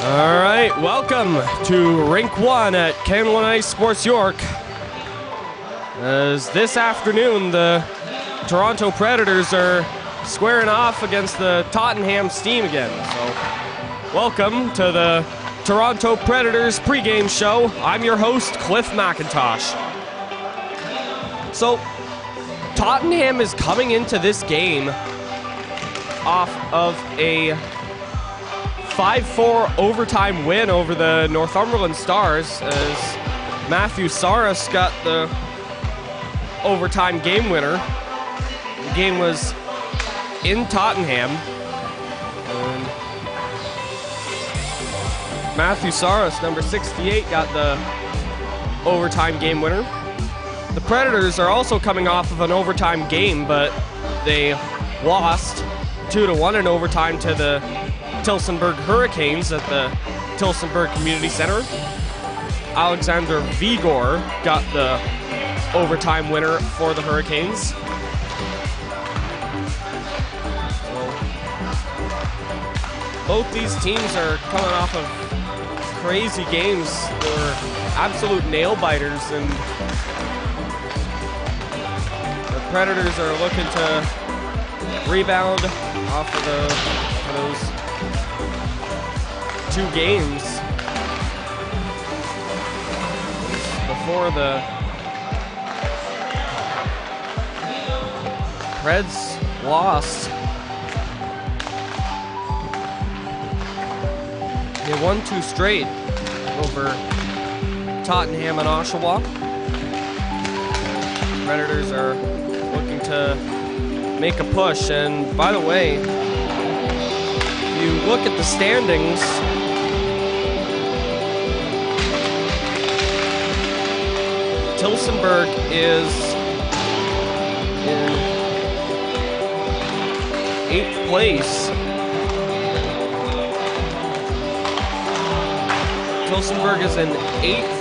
All right, welcome to Rink 1 at Canlan Ice Sports York. As this afternoon, the Toronto Predators are squaring off against the Tottenham Steam again. So, welcome to the Toronto Predators pregame show. I'm your host, Cliff McIntosh. So, Tottenham is coming into this game off of a 5-4 overtime win over the Northumberland Stars, as Matthew Saras got the overtime game winner. The game was in Tottenham, and Matthew Saras, number 68, got the overtime game winner. The Predators are also coming off of an overtime game, but they lost 2-1 in overtime to the Tillsonburg Hurricanes at the Tillsonburg Community Center. Alexander Vigor got the overtime winner for the Hurricanes. So, both these teams are coming off of crazy games. They were absolute nail-biters, and the Predators are looking to rebound off of those 2 games before the Preds lost. They won 2 straight over Tottenham and Oshawa. Predators are looking to make a push, and by the way, if you look at the standings, Tillsonburg is in 8th place. Tillsonburg is in 8th,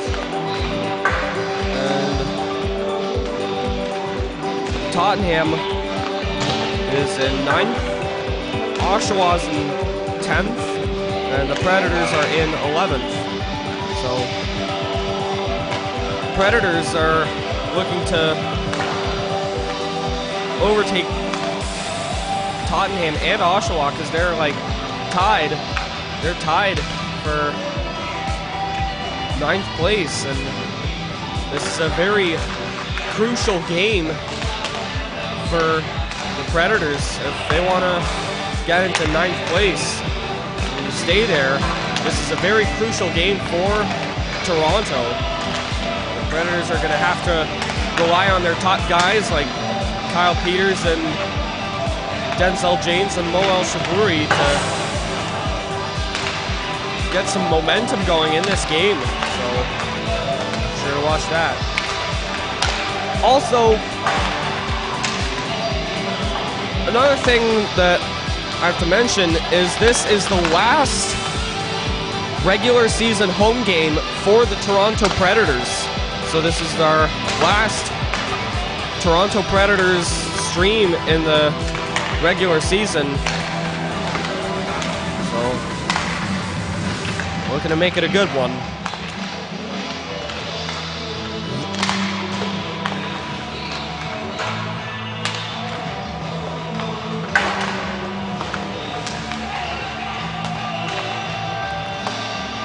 and Tottenham is in 9th. Oshawa's in 10th, and the Predators are in 11th. So, Predators are looking to overtake Tottenham and Oshawa because they're tied. They're tied for 9th place, and this is a very crucial game for the Predators. If they want to get into 9th place and stay there, this is a very crucial game for Toronto. Predators are going to have to rely on their top guys like Kyle Peters and Denzel James and Moel Shaburi to get some momentum going in this game. So, be sure to watch that. Also, another thing that I have to mention is this is the last regular season home game for the Toronto Predators. So this is our last Toronto Predators stream in the regular season. So, looking to make it a good one.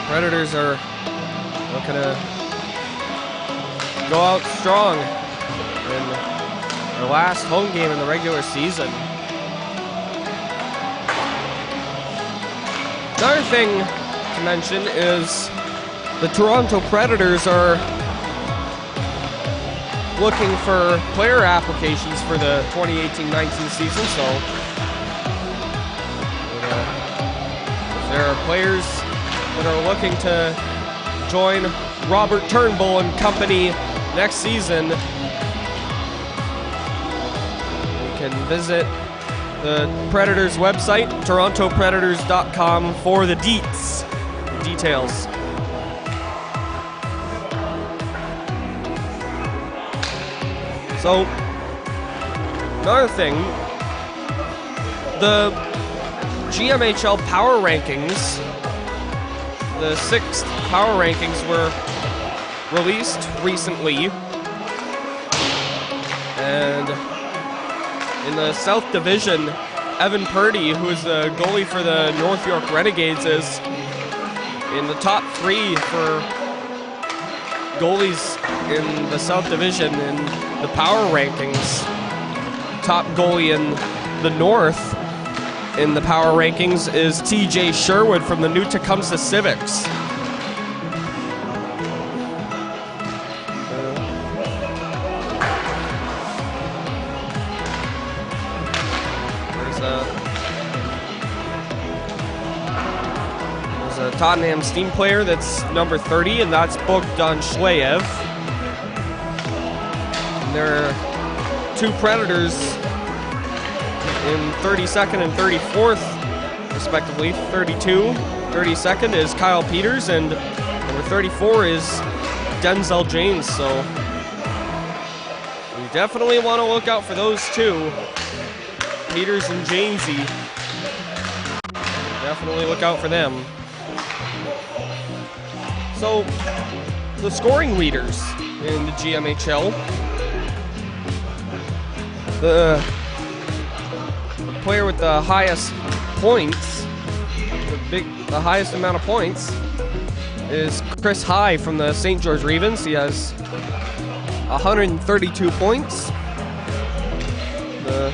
Predators are looking to go out strong in their last home game in the regular season. Another thing to mention is the Toronto Predators are looking for player applications for the 2018-19 season, so if there are players that are looking to join Robert Turnbull and company next season, you can visit the Predators website, torontopredators.com, for the details. So, another thing, the GMHL Power Rankings. The 6th Power Rankings were released recently. And in the South Division, Evan Purdy, who is the goalie for the North York Renegades, is in the top 3 for goalies in the South Division in the Power Rankings. Top goalie in the North in the Power Rankings is TJ Sherwood from the New Tecumseh Civics. There's a Tottenham Steam player that's number 30, and that's Bogdan Shleyev. And there are 2 Predators in 32nd and 34th, respectively. 32nd is Kyle Peters, and number 34 is Denzel James. So we definitely want to look out for those 2, Peters and Jamesy. Definitely look out for them. So the scoring leaders in the GMHL. The player with the highest points, the highest amount of points, is Chris High from the St. George Ravens. He has 132 points. The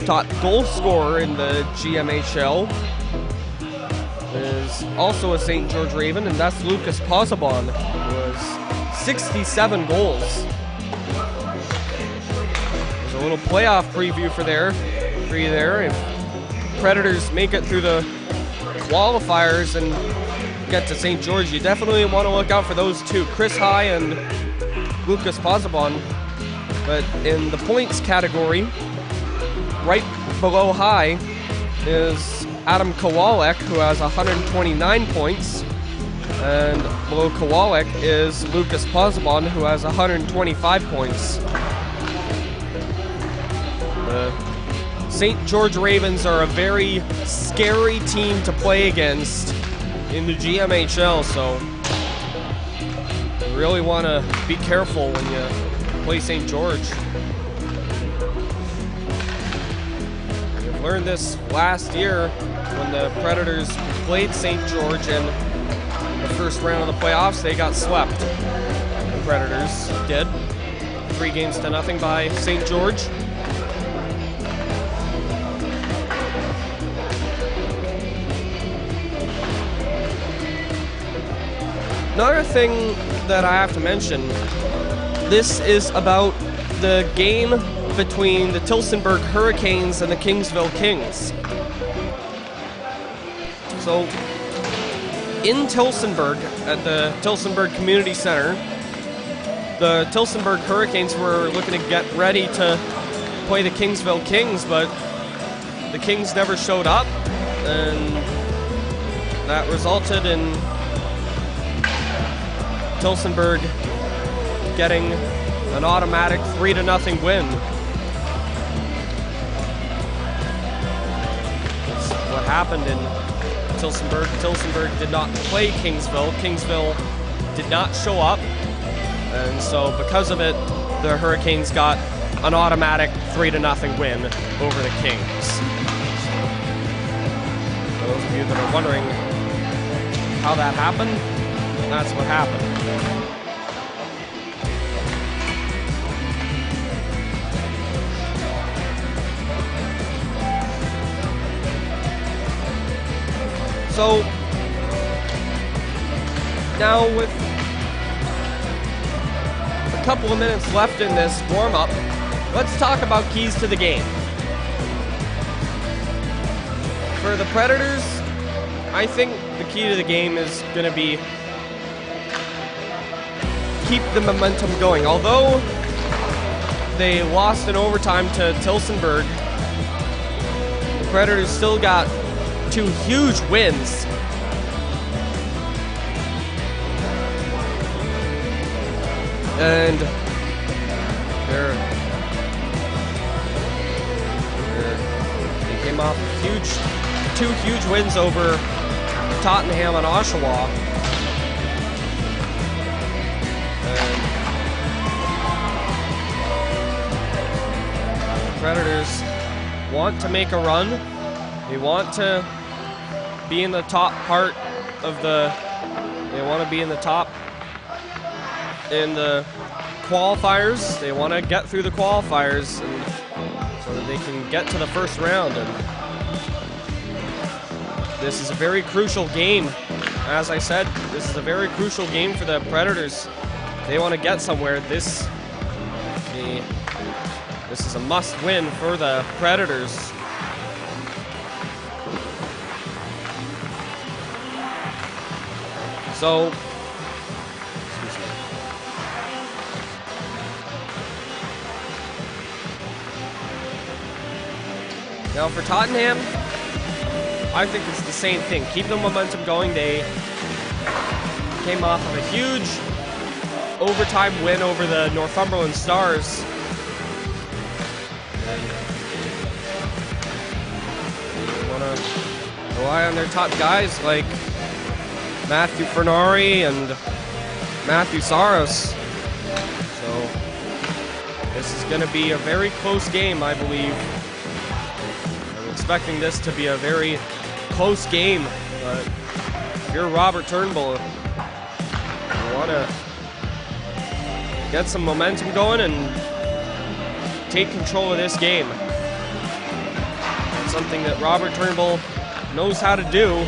top goal scorer in the GMHL is also a St. George Raven, and that's Lucas Pozzebon, who has 67 goals. There's a little playoff preview for you there. If Predators make it through the qualifiers and get to St. George, you definitely want to look out for those 2, Chris High and Lucas Pozzebon. But in the points category, right below High is Adam Kowalek, who has 129 points, and below Kowalek is Lucas Pozzebon, who has 125 points. The St. George Ravens are a very scary team to play against in the GMHL, so you really want to be careful when you play St. George. We've learned this last year when the Predators played St. George in the first round of the playoffs. They got swept. The Predators did. 3-0 by St. George. Another thing that I have to mention, this is about the game between the Tillsonburg Hurricanes and the Kingsville Kings. So, in Tillsonburg, at the Tillsonburg Community Center, the Tillsonburg Hurricanes were looking to get ready to play the Kingsville Kings, but the Kings never showed up, and that resulted in Tillsonburg getting an automatic 3-0 win. That's what happened in Tillsonburg. Tillsonburg did not play Kingsville. Kingsville did not show up. And so because of it, the Hurricanes got an automatic 3-0 win over the Kings. For those of you that are wondering how that happened, that's what happened. So, now with a couple of minutes left in this warm-up, let's talk about keys to the game. For the Predators, I think the key to the game is going to be keep the momentum going. Although they lost in overtime to Tillsonburg, the Predators still got 2 huge wins. And they came off huge 2 huge wins over Tottenham and Oshawa. And the Predators want to make a run. They want to be in the top part of they want to be in the top in the qualifiers. They want to get through the qualifiers and so that they can get to the first round. And this is a very crucial game. As I said, this is a very crucial game for the Predators. They want to get somewhere. This is a must-win for the Predators. So, excuse me. Now for Tottenham, I think it's the same thing. Keep the momentum going. They came off of a huge overtime win over the Northumberland Stars. They want to rely on their top guys like Matthew Fernari and Matthew Saros. So this is going to be a very close game, I believe. I'm expecting this to be a very close game, but if you're Robert Turnbull, you want to get some momentum going and take control of this game. It's something that Robert Turnbull knows how to do.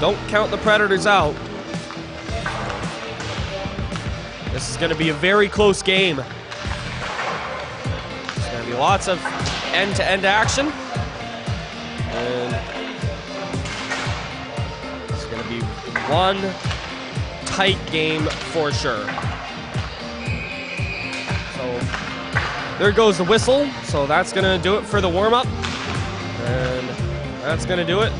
Don't count the Predators out. This is going to be a very close game. There's going to be lots of end-to-end action. And it's going to be one tight game for sure. So there goes the whistle. So that's going to do it for the warm-up. And that's going to do it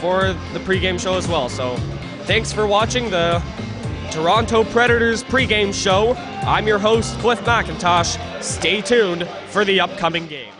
for the pregame show as well. So thanks for watching the Toronto Predators pregame show. I'm your host, Cliff McIntosh. Stay tuned for the upcoming game.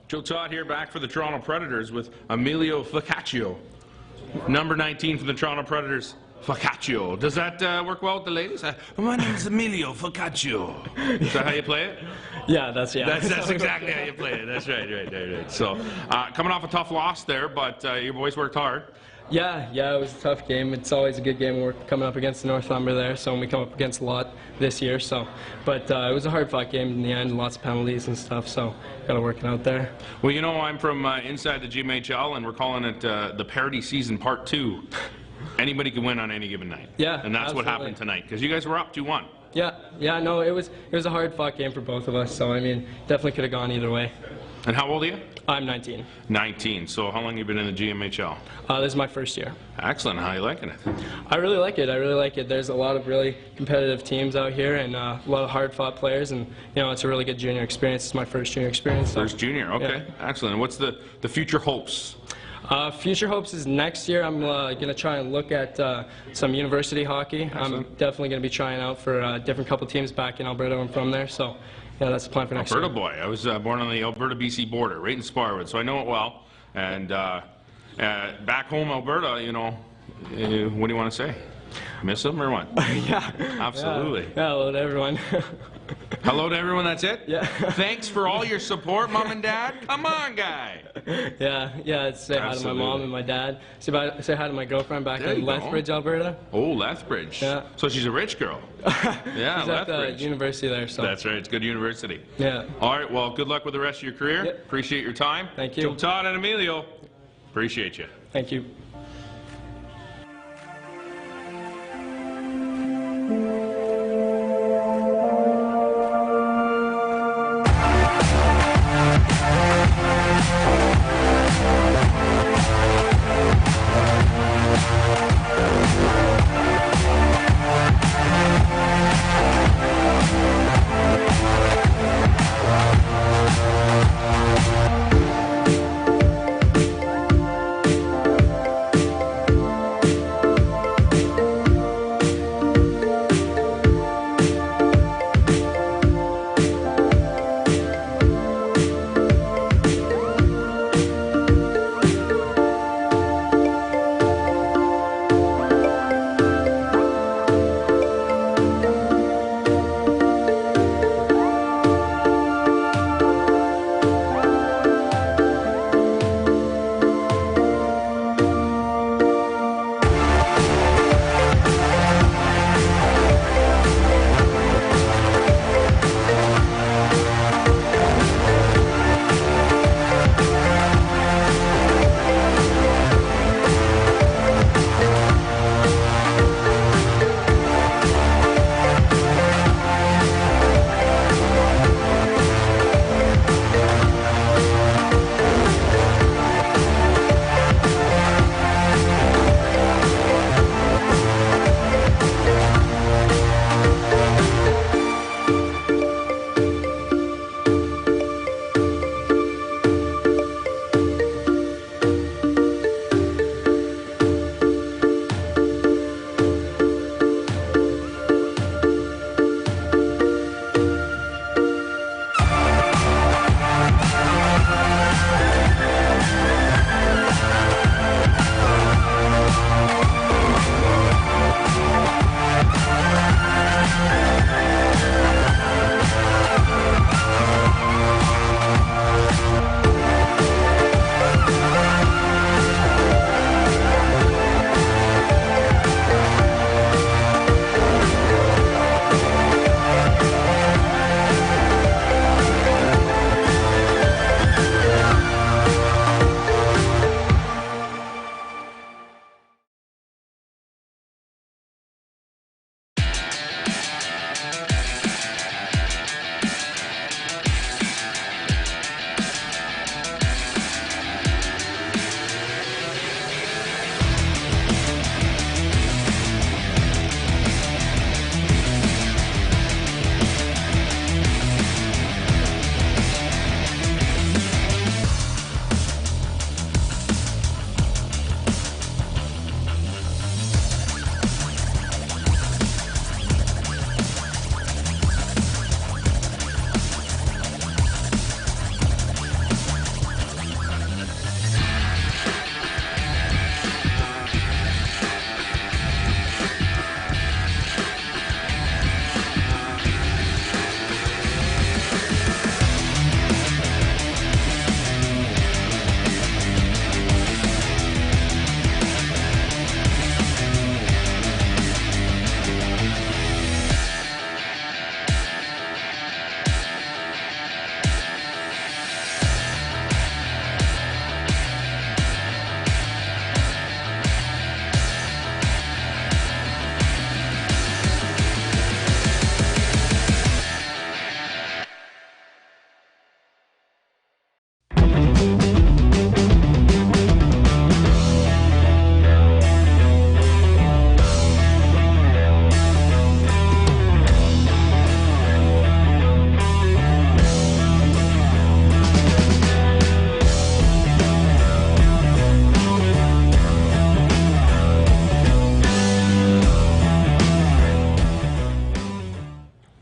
Joe Todd here, back for the Toronto Predators with Emilio Focaccio. Number 19 for the Toronto Predators, Focaccio. Does that work well with the ladies? My name is Emilio Focaccio. Is that how you play it? Yeah, that's exactly how you play it. That's right. So, coming off a tough loss there, but your boys worked hard. Yeah, it was a tough game. It's always a good game when we're coming up against the North Lumber there, so we come up against a lot this year. So, but it was a hard-fought game in the end, lots of penalties and stuff, so got to work it out there. Well, you know, I'm from inside the GMHL, and we're calling it the Parity Season Part 2. Anybody can win on any given night. Yeah, and that's absolutely. what happened tonight, because you guys were up 2-1. Yeah, no, it was a hard-fought game for both of us, so I mean, definitely could have gone either way. And how old are you? I'm 19. 19. So how long have you been in the GMHL? This is my first year. Excellent. How are you liking it? I really like it. There's a lot of really competitive teams out here and a lot of hard-fought players, and you know, it's a really good junior experience. It's my first junior experience. So. First junior, okay. Yeah. Excellent. And what's the future hopes? Future hopes is next year I'm going to try and look at some university hockey. Excellent. I'm definitely going to be trying out for a different couple teams back in Alberta and from there. So, yeah, that's the plan for next year. Alberta boy. I was born on the Alberta-BC border, right in Sparwood, so I know it well. And back home, Alberta, you know, what do you want to say? Miss them or what? Yeah. Absolutely. Yeah, hello to everyone. Hello to everyone, that's it? Yeah. Thanks for all your support, Mom and Dad. Come on, guy. Yeah, say hi to my mom and my dad. Say hi to my girlfriend back in Lethbridge, Alberta. Oh, Lethbridge. Yeah. So she's a rich girl. Yeah, she's at the university there. So. That's right, it's a good university. Yeah. All right, well, good luck with the rest of your career. Yep. Appreciate your time. Thank you. Joe Todd and Emilio, appreciate you. Thank you.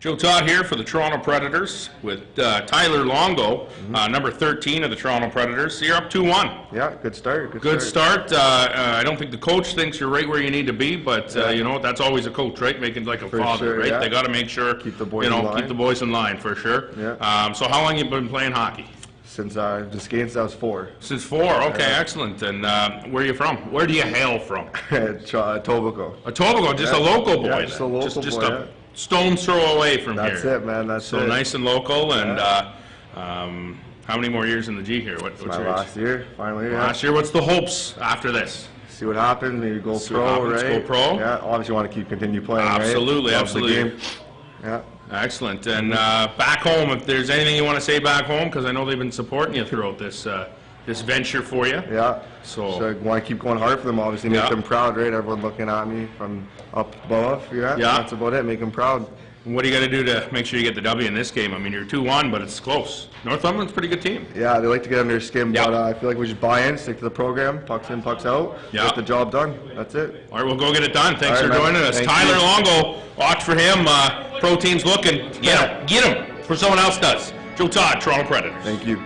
Joe Todd here for the Toronto Predators with Tyler Longo, number 13 of the Toronto Predators. So you're up 2-1. Yeah, good start. Good start. I don't think the coach thinks you're right where you need to be, but you know, that's always a coach, right? Making like a father, sure, right? yeah. They got to make sure Keep the boys in line. keep the boys in line for sure. Yeah. So how long you been playing hockey? Since just skating since I was 4. Since 4. Okay, excellent. And where are you from? Where do you hail from? Etobicoke. Etobicoke, just a local boy. Yeah, just a local just boy, a stone's throw away from here. That's it, man. That's so it. Nice and local. And how many more years in the G here? What's My your last year, finally. last year? What's the hopes after this? See what happens. Maybe go See pro, what happens, right? go pro. Yeah, obviously want to continue playing. Absolutely, right? Love the absolutely. game. Yeah. Excellent. And back home, if there's anything you want to say back home, because I know they've been supporting you throughout this this venture for you. Yeah. So I want to keep going hard for them. Obviously, make Yeah. them proud, right? Everyone looking at me from up above. Yeah. That's about it. Make them proud. what do you got to do to make sure you get the W in this game? I mean, you're 2-1, but it's close. Northumberland's a pretty good team. Yeah, they like to get under their skin, Yeah. but I feel like we just buy in, stick to the program, pucks in, pucks out, Yeah. get the job done. That's it. All right, we'll go get it done. Thanks All for right, man. joining us. Thank Tyler you. Longo, watch for him. Pro team's looking. Get him before someone else does. Joe Todd, Toronto Predators. Thank you.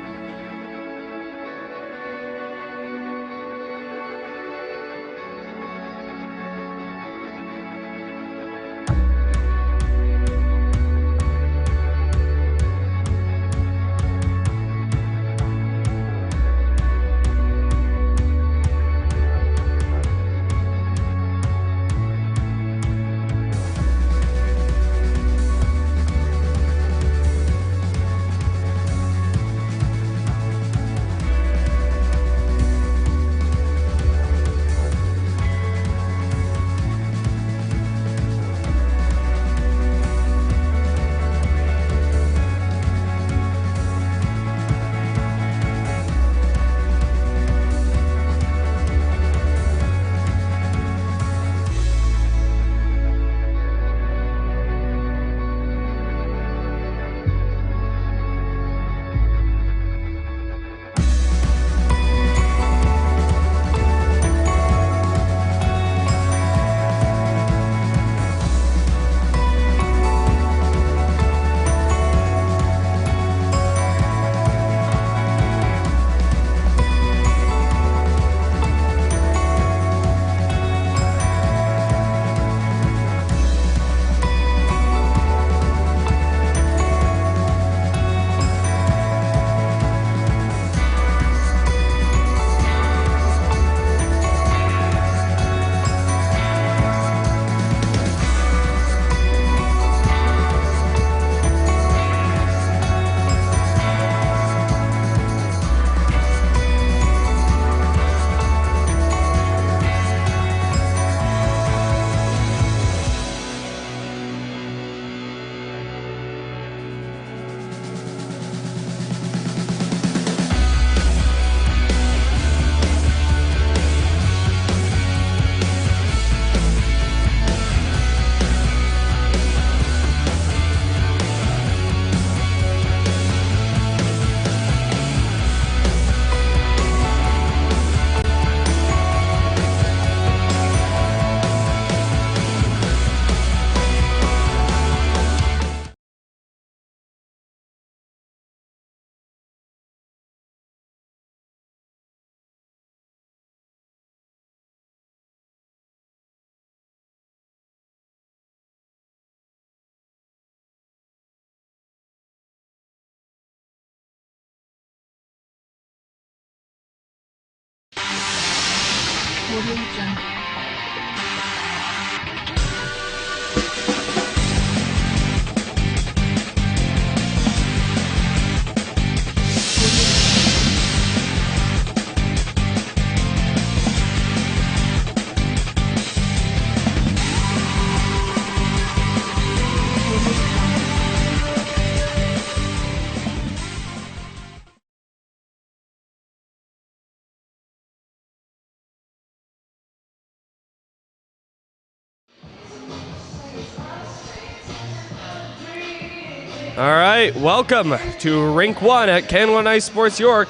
All right, welcome to Rink 1 at Canlan Ice Sports York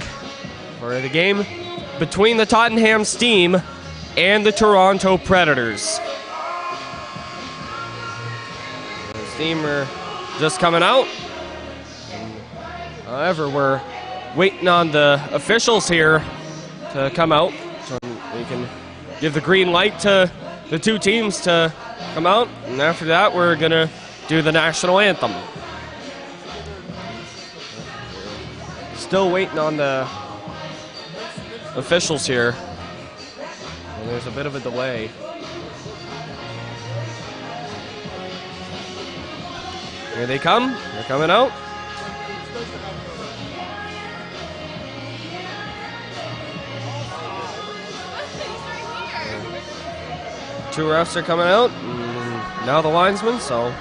for the game between the Tottenham Steam and the Toronto Predators. The Steam are just coming out. However, we're waiting on the officials here to come out so we can give the green light to the two teams to come out. And after that, we're going to do the national anthem. Still waiting on the officials here. And there's a bit of a delay. Here they come. They're coming out. Two refs are coming out. And now the linesman, so.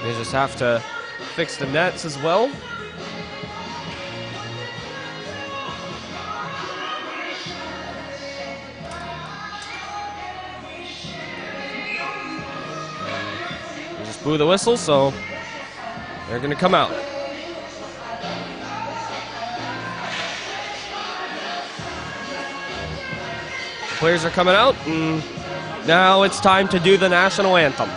They just have to fix the nets as well. They just blew the whistle, so they're going to come out. The players are coming out, and now it's time to do the national anthem.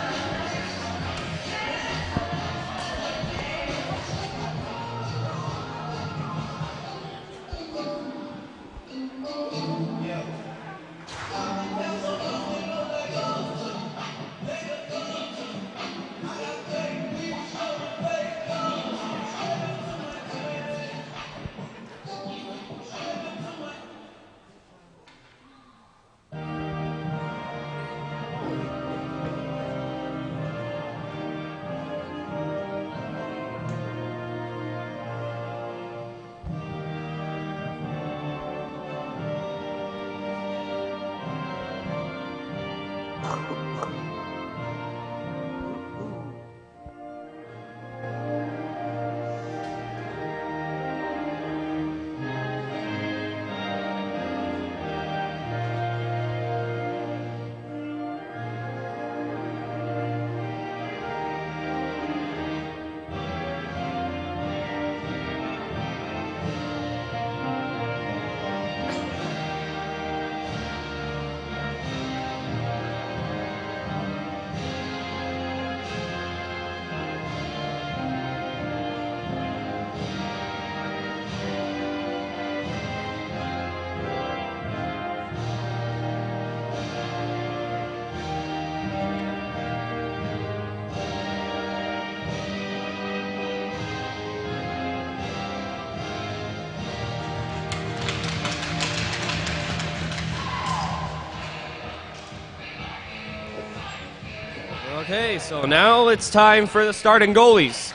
Okay, so now it's time for the starting goalies.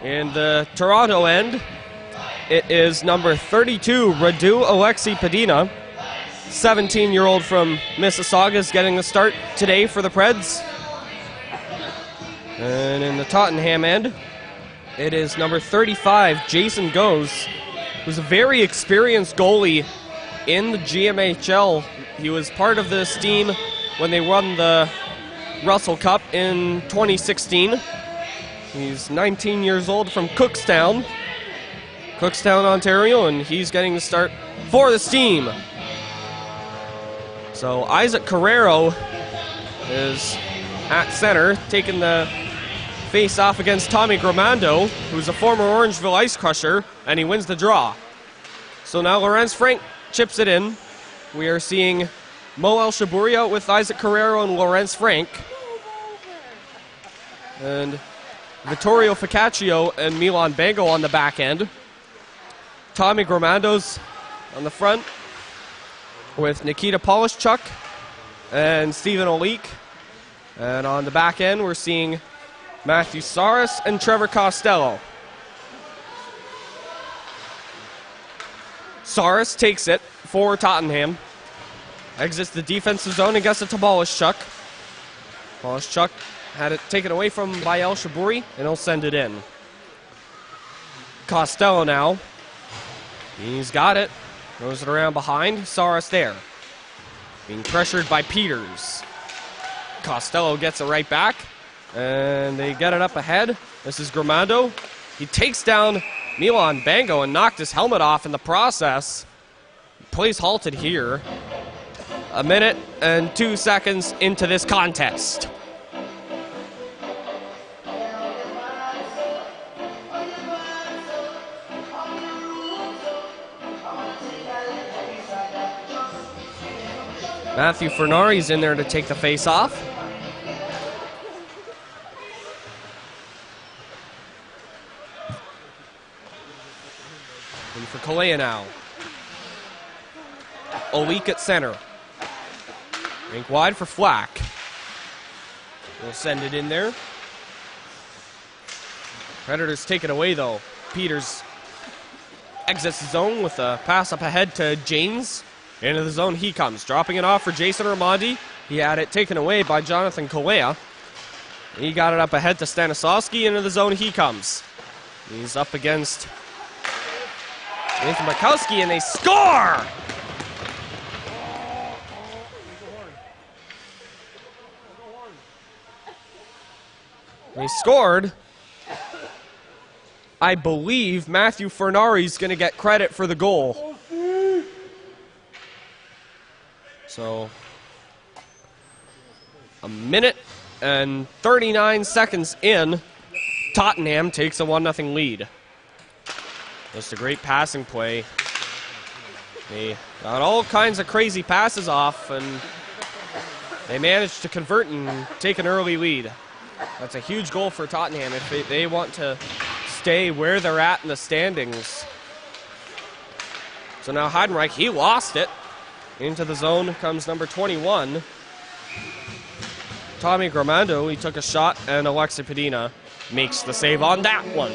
In the Toronto end, it is number 32, Radu Alexi Padina. 17-year-old from Mississauga is getting the start today for the Preds. And in the Tottenham end, it is number 35, Jason Goes, who's a very experienced goalie in the GMHL. He was part of this team when they won the Russell Cup in 2016. He's 19 years old from Cookstown, Ontario, and he's getting the start for this team. So Isaac Carrero is at center, taking the face-off against Tommy Gramando, who's a former Orangeville Ice Crusher, and he wins the draw. So now Lorenz Frank chips it in. We are seeing Mo El Shabouri out with Isaac Carrero and Lorenz Frank. And Vittorio Ficaccio and Milan Bango on the back end. Tommy Gramando's on the front with Nikita Polishchuk and Stephen Olik. And on the back end, we're seeing Matthew Saris and Trevor Costello. Saris takes it for Tottenham. Exits the defensive zone and gets it to Polishchuk. Polishchuk had it taken away from by El Shabouri, and he'll send it in. Costello now. He's got it. Throws it around behind. Saris there. Being pressured by Peters. Costello gets it right back. And they get it up ahead. This is Gramando. He takes down Milan Bango and knocked his helmet off in the process. Plays halted here. A minute and 2 seconds into this contest. Matthew Fernari's in there to take the face off. And for Kalea now. Olik at center. Rink wide for Flack. We'll send it in there. Predators take it away though. Peters exits the zone with a pass up ahead to James. Into the zone he comes, dropping it off for Jason Armandi. He had it taken away by Jonathan Kalea. He got it up ahead to Stanislavski. Into the zone he comes. He's up against Nathan Markowski, and they score! They scored. I believe Matthew Fernari's going to get credit for the goal. So, a minute and 39 seconds in, Tottenham takes a 1-0 lead. Just a great passing play. They got all kinds of crazy passes off, and they managed to convert and take an early lead. That's a huge goal for Tottenham if they want to stay where they're at in the standings. So now Heidenreich, he lost it. Into the zone comes number 21. Tommy Gramando, he took a shot, and Alexei Padina makes the save on that one.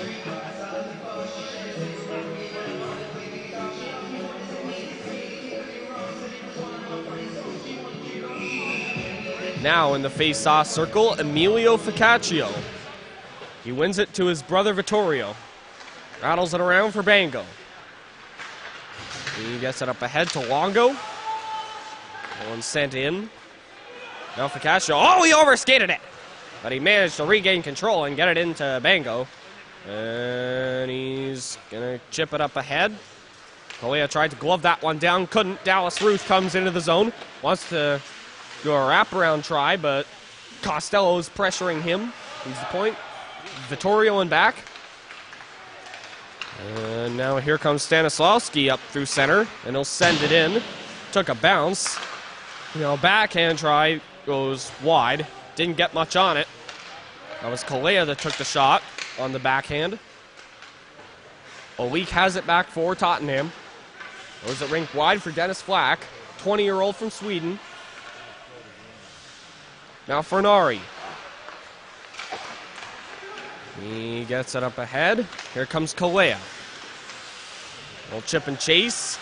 Now in the face-off circle, Emilio Ficaccio. He wins it to his brother Vittorio. Rattles it around for Bango. He gets it up ahead to Longo. One sent in. Now Ficaccio. Oh, he overskated it! But he managed to regain control and get it into Bango. And he's going to chip it up ahead. Kalea tried to glove that one down. Couldn't. Dallas Ruth comes into the zone. Wants to do a wraparound try, but Costello's pressuring him. He's the point. Vittorio in back. And now here comes Stanislavski up through center, and he'll send it in. Took a bounce. Backhand try goes wide. Didn't get much on it. That was Kalea that took the shot on the backhand. Olik has it back for Tottenham. Goes it rink wide for Dennis Flack, 20-year-old from Sweden. Now Fernari. He gets it up ahead. Here comes Kalea. Little chip and chase.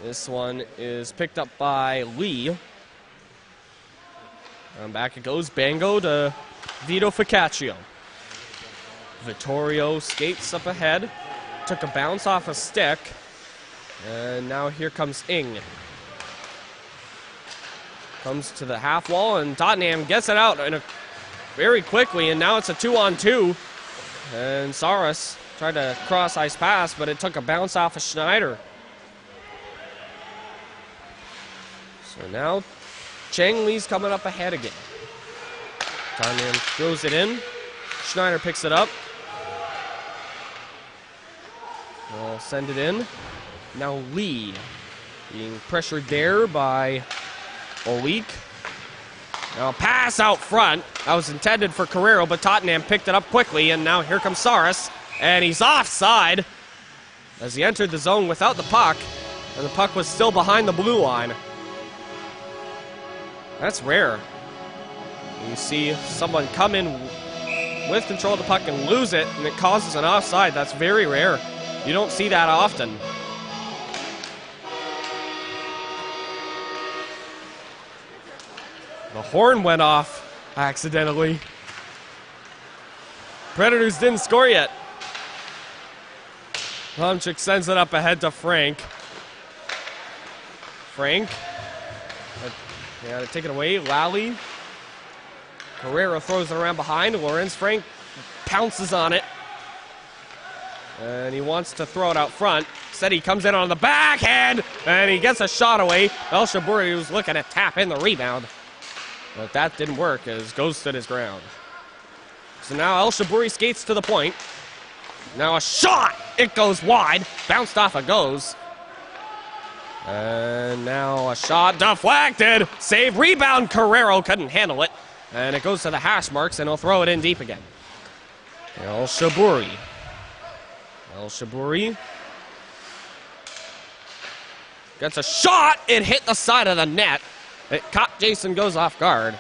This one is picked up by Lee. And back it goes. Bango to Vito Ficaccio. Vittorio skates up ahead. Took a bounce off a stick. And now here comes Ing. Comes to the half wall, and Tottenham gets it out very quickly, and now it's a 2-on-2. And Saras tried to cross-ice pass, but it took a bounce off of Schneider. So now Chang Lee's coming up ahead again. Tottenham throws it in. Schneider picks it up. We'll send it in. Now Lee being pressured there by Olik. Now a pass out front. That was intended for Carrero, but Tottenham picked it up quickly, and now here comes Saras, and he's offside as he entered the zone without the puck, and the puck was still behind the blue line. That's rare. You see someone come in with control of the puck and lose it, and it causes an offside. That's very rare. You don't see that often. The horn went off accidentally. Predators didn't score yet. Tomchik sends it up ahead to Frank. Frank. Yeah, take it away. Lally. Carrera throws it around behind. Lorenz Frank pounces on it. And he wants to throw it out front. Instead, he comes in on the backhand. and he gets a shot away. El Shabouri was looking to tap in the rebound, but that didn't work as Goes stood his ground. So now El Shabouri skates to the point. Now a shot! It goes wide. Bounced off of Goes. And now a shot deflected. Save, rebound. Carrero couldn't handle it. And it goes to the hash marks, and he'll throw it in deep again. El Shabouri. El Shabouri gets a shot. It hit the side of the net. It caught Jason Goes off guard.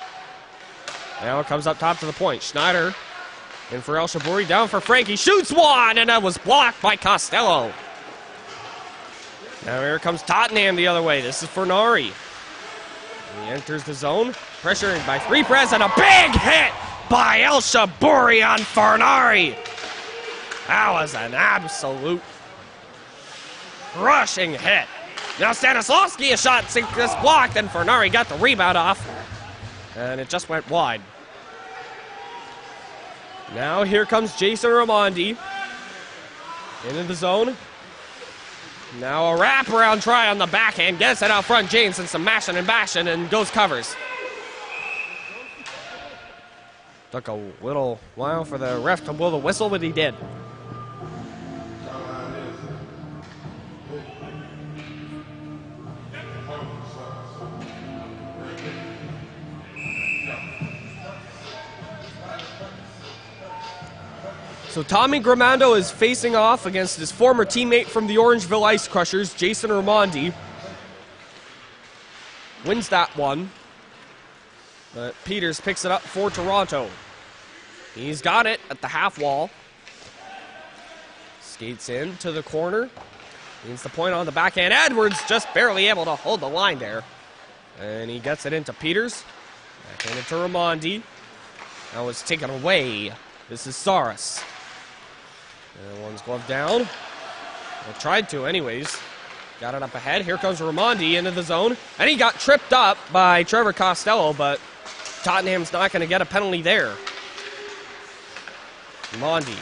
Now it comes up top to the point. Schneider in for El Shabouri. Down for Frankie. Shoots one, and that was blocked by Costello. Now here comes Tottenham the other way. This is Fernari. He enters the zone. Pressuring by three press, and a big hit by El Shabouri on Fernari. That was an absolute crushing hit. Now Stanislavski, a shot just blocked, and Fernari got the rebound off, and it just went wide. Now here comes Jason Raimondi into the zone. Now a wraparound try on the backhand, gets it out front. James and some mashing and bashing, and Goes covers. Took a little while for the ref to blow the whistle, but he did. So Tommy Gramando is facing off against his former teammate from the Orangeville Ice Crushers, Jason Raimondi. Wins that one. But Peters picks it up for Toronto. He's got it at the half wall. Skates in to the corner. Needs the point on the backhand. Edwards just barely able to hold the line there. And he gets it into Peters. Backhand into Raimondi. Now it's taken away. This is Saras. And one's glove down. Well, tried to anyways. Got it up ahead. Here comes Raimondi into the zone. And he got tripped up by Trevor Costello, but Tottenham's not going to get a penalty there. Raimondi.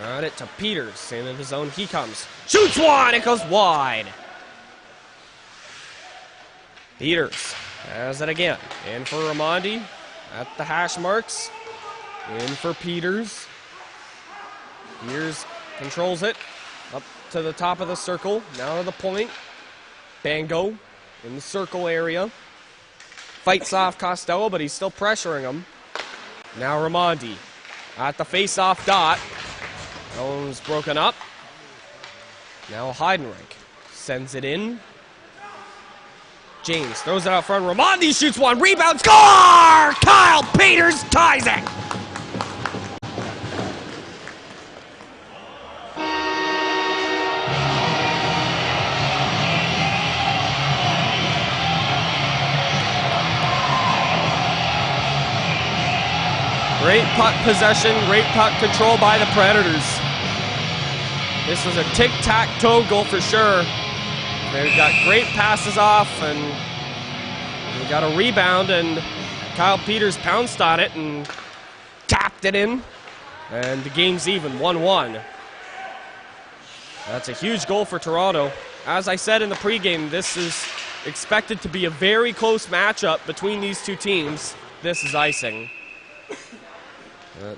Got it to Peters. Into the zone he comes. Shoots one! It goes wide. Peters has it again. In for Raimondi at the hash marks. In for Peters. Peters controls it. Up to the top of the circle. Now to the point. Bango in the circle area. Fights off Costello, but he's still pressuring him. Now Raimondi at the face-off dot. That one's broken up. Now Heidenreich sends it in. James throws it out front. Raimondi shoots one. Rebound. Score! Kyle Peters ties it. Great puck possession, great puck control by the Predators. This was a tic-tac-toe goal for sure. They got great passes off, and we got a rebound, and Kyle Peters pounced on it and tapped it in, and the game's even, 1-1. That's a huge goal for Toronto. As I said in the pregame, this is expected to be a very close matchup between these two teams. This is icing.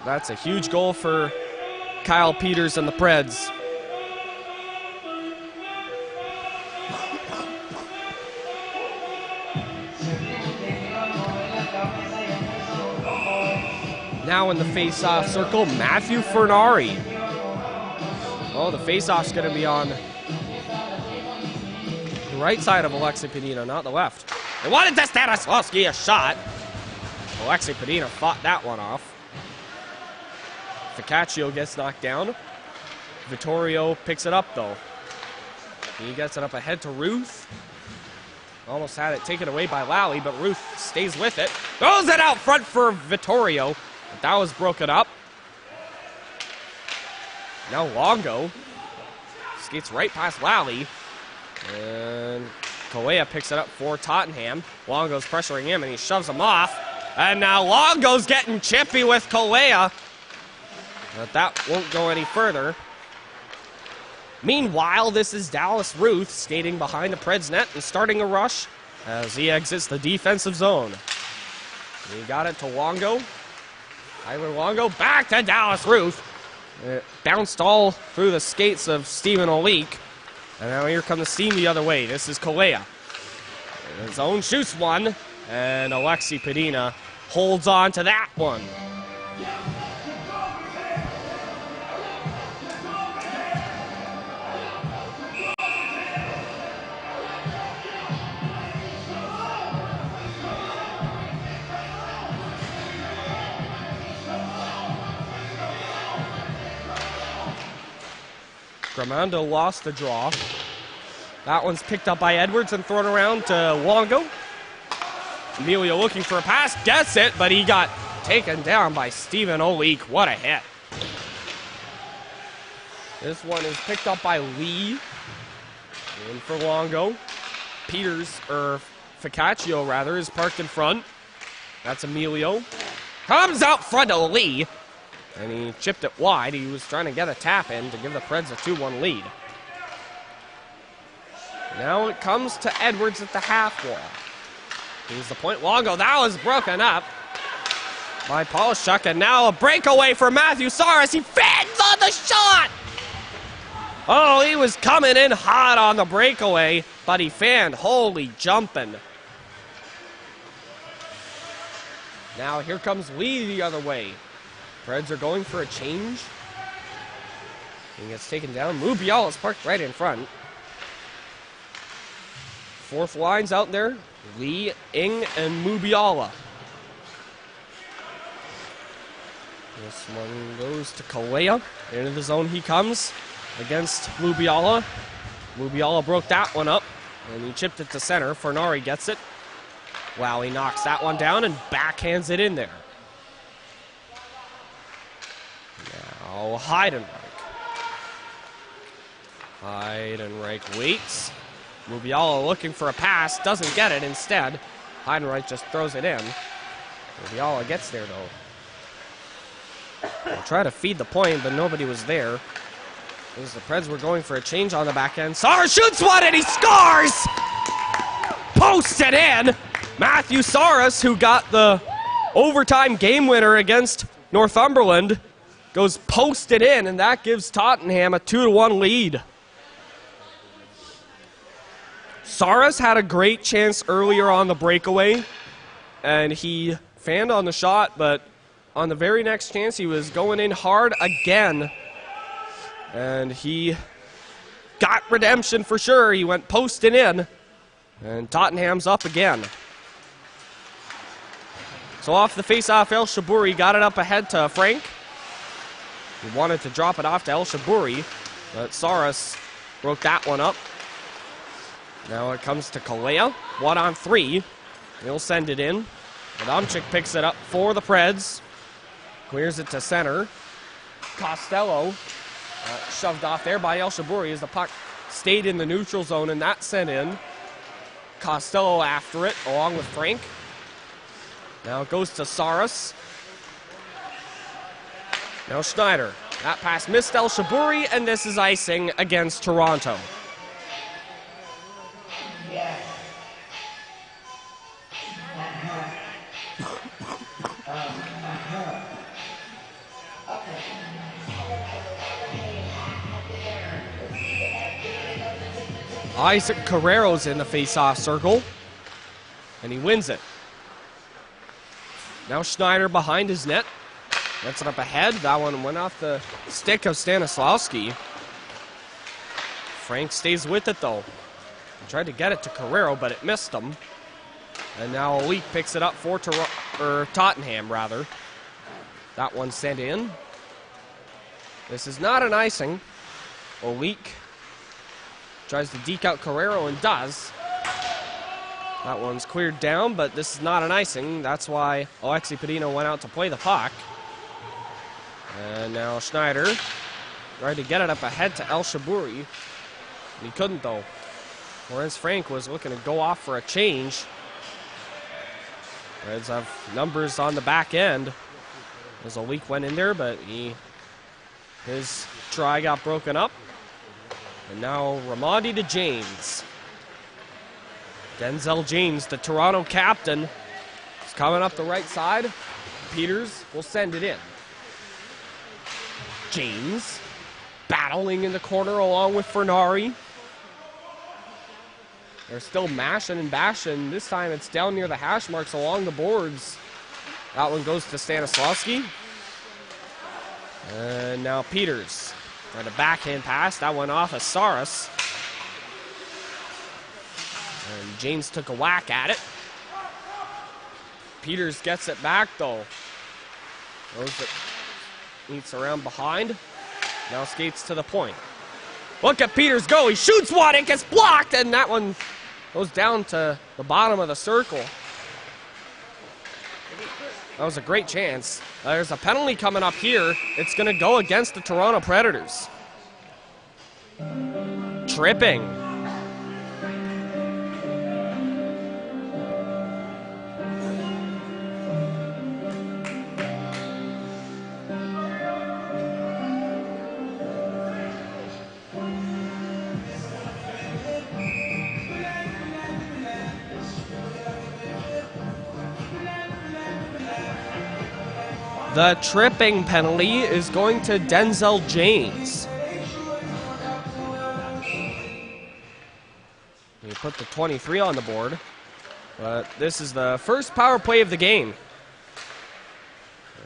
That's a huge goal for Kyle Peters and the Preds. Now in the face-off circle, Matthew Fernari. Oh, the face-off's going to be on the right side of Alexei Padina, not the left. They wanted to Stanislavski a shot. Alexei Padina fought that one off. Ficaccio gets knocked down. Vittorio picks it up, though. He gets it up ahead to Ruth. Almost had it taken away by Lally, but Ruth stays with it. Throws it out front for Vittorio. But that was broken up. Now Longo skates right past Lally. And Koea picks it up for Tottenham. Longo's pressuring him, and he shoves him off. And now Longo's getting chippy with Koea. But that won't go any further. Meanwhile, this is Dallas Ruth skating behind the Preds net and starting a rush as he exits the defensive zone. He got it to Longo. Tyler Longo back to Dallas Ruth. It bounced all through the skates of Stephen Oleek. And now here comes the steam the other way. This is Kalea. His own shoots one. And Alexi Padina holds on to that one. Gramando lost the draw. That one's picked up by Edwards and thrown around to Longo. Emilio looking for a pass, gets it, but he got taken down by Stephen Oleek. What a hit. This one is picked up by Lee. In for Longo. Ficaccio rather, is parked in front. That's Emilio. Comes out front to Lee. And he chipped it wide. He was trying to get a tap in to give the Preds a 2-1 lead. Now it comes to Edwards at the half wall. Here's the point. Longo, that was broken up by Polishuk. And now a breakaway for Matthew Saras. He fends on the shot! Oh, he was coming in hot on the breakaway, but he fanned. Holy jumping. Now here comes Lee the other way. Preds are going for a change. He gets taken down. Mubial is parked right in front. Fourth line's out there. Lee, Ing, and Mubiala. This one goes to Kalea. Into the zone he comes against Mubiala. Mubiala broke that one up, and he chipped it to center. Fornari gets it. Wow, he knocks that one down and backhands it in there. Now Heidenreich. Heidenreich waits. Mubiala looking for a pass, doesn't get it instead. Heidenreich just throws it in. Mubiala gets there though. They'll try to feed the point, but nobody was there. As the Preds were going for a change on the back end. Saras shoots one and he scores! Posts it in! Matthew Saras, who got the overtime game winner against Northumberland, goes posted in, and that gives Tottenham a 2-1 lead. Saras had a great chance earlier on the breakaway, and he fanned on the shot, but on the very next chance, he was going in hard again, and he got redemption for sure. He went posted in, and Tottenham's up again. So off the face-off, El Shabouri got it up ahead to Frank. He wanted to drop it off to El Shabouri, but Saras broke that one up. Now it comes to Kalea, 1-on-3. He'll send it in. Adamczyk picks it up for the Preds. Clears it to center. Costello shoved off there by El Shabouri as the puck stayed in the neutral zone, and that sent in. Costello after it, along with Frank. Now it goes to Saras. Now Schneider. That pass missed El Shabouri, and this is icing against Toronto. Isaac Carrero's in the face-off circle, and he wins it. Now Schneider behind his net. Gets it up ahead. That one went off the stick of Stanislawski. Frank stays with it, though. He tried to get it to Carrero, but it missed him. And now Oleek picks it up for Tottenham, rather. That one sent in. This is not an icing. Oleek tries to deke out Carrero and does. That one's cleared down, but this is not an icing. That's why Alexi Padino went out to play the puck. And now Schneider tried to get it up ahead to El Shabouri. He couldn't, though. Whereas Frank was looking to go off for a change. Reds have numbers on the back end. As Oleek went in there, but his try got broken up. And now Ramadi to James. Denzel James, the Toronto captain, is coming up the right side. Peters will send it in. James battling in the corner along with Fernari. They're still mashing and bashing. This time it's down near the hash marks along the boards. That one goes to Stanislavski. And now Peters. And a backhand pass. That went off of Saras. And James took a whack at it. Peters gets it back, though. Those that meets around behind. Now skates to the point. Look at Peters go. He shoots one. It gets blocked. And that one goes down to the bottom of the circle. That was a great chance. There's a penalty coming up here. It's going to go against the Toronto Predators. Tripping. The tripping penalty is going to Denzel James. We put the 23 on the board, but this is the first power play of the game.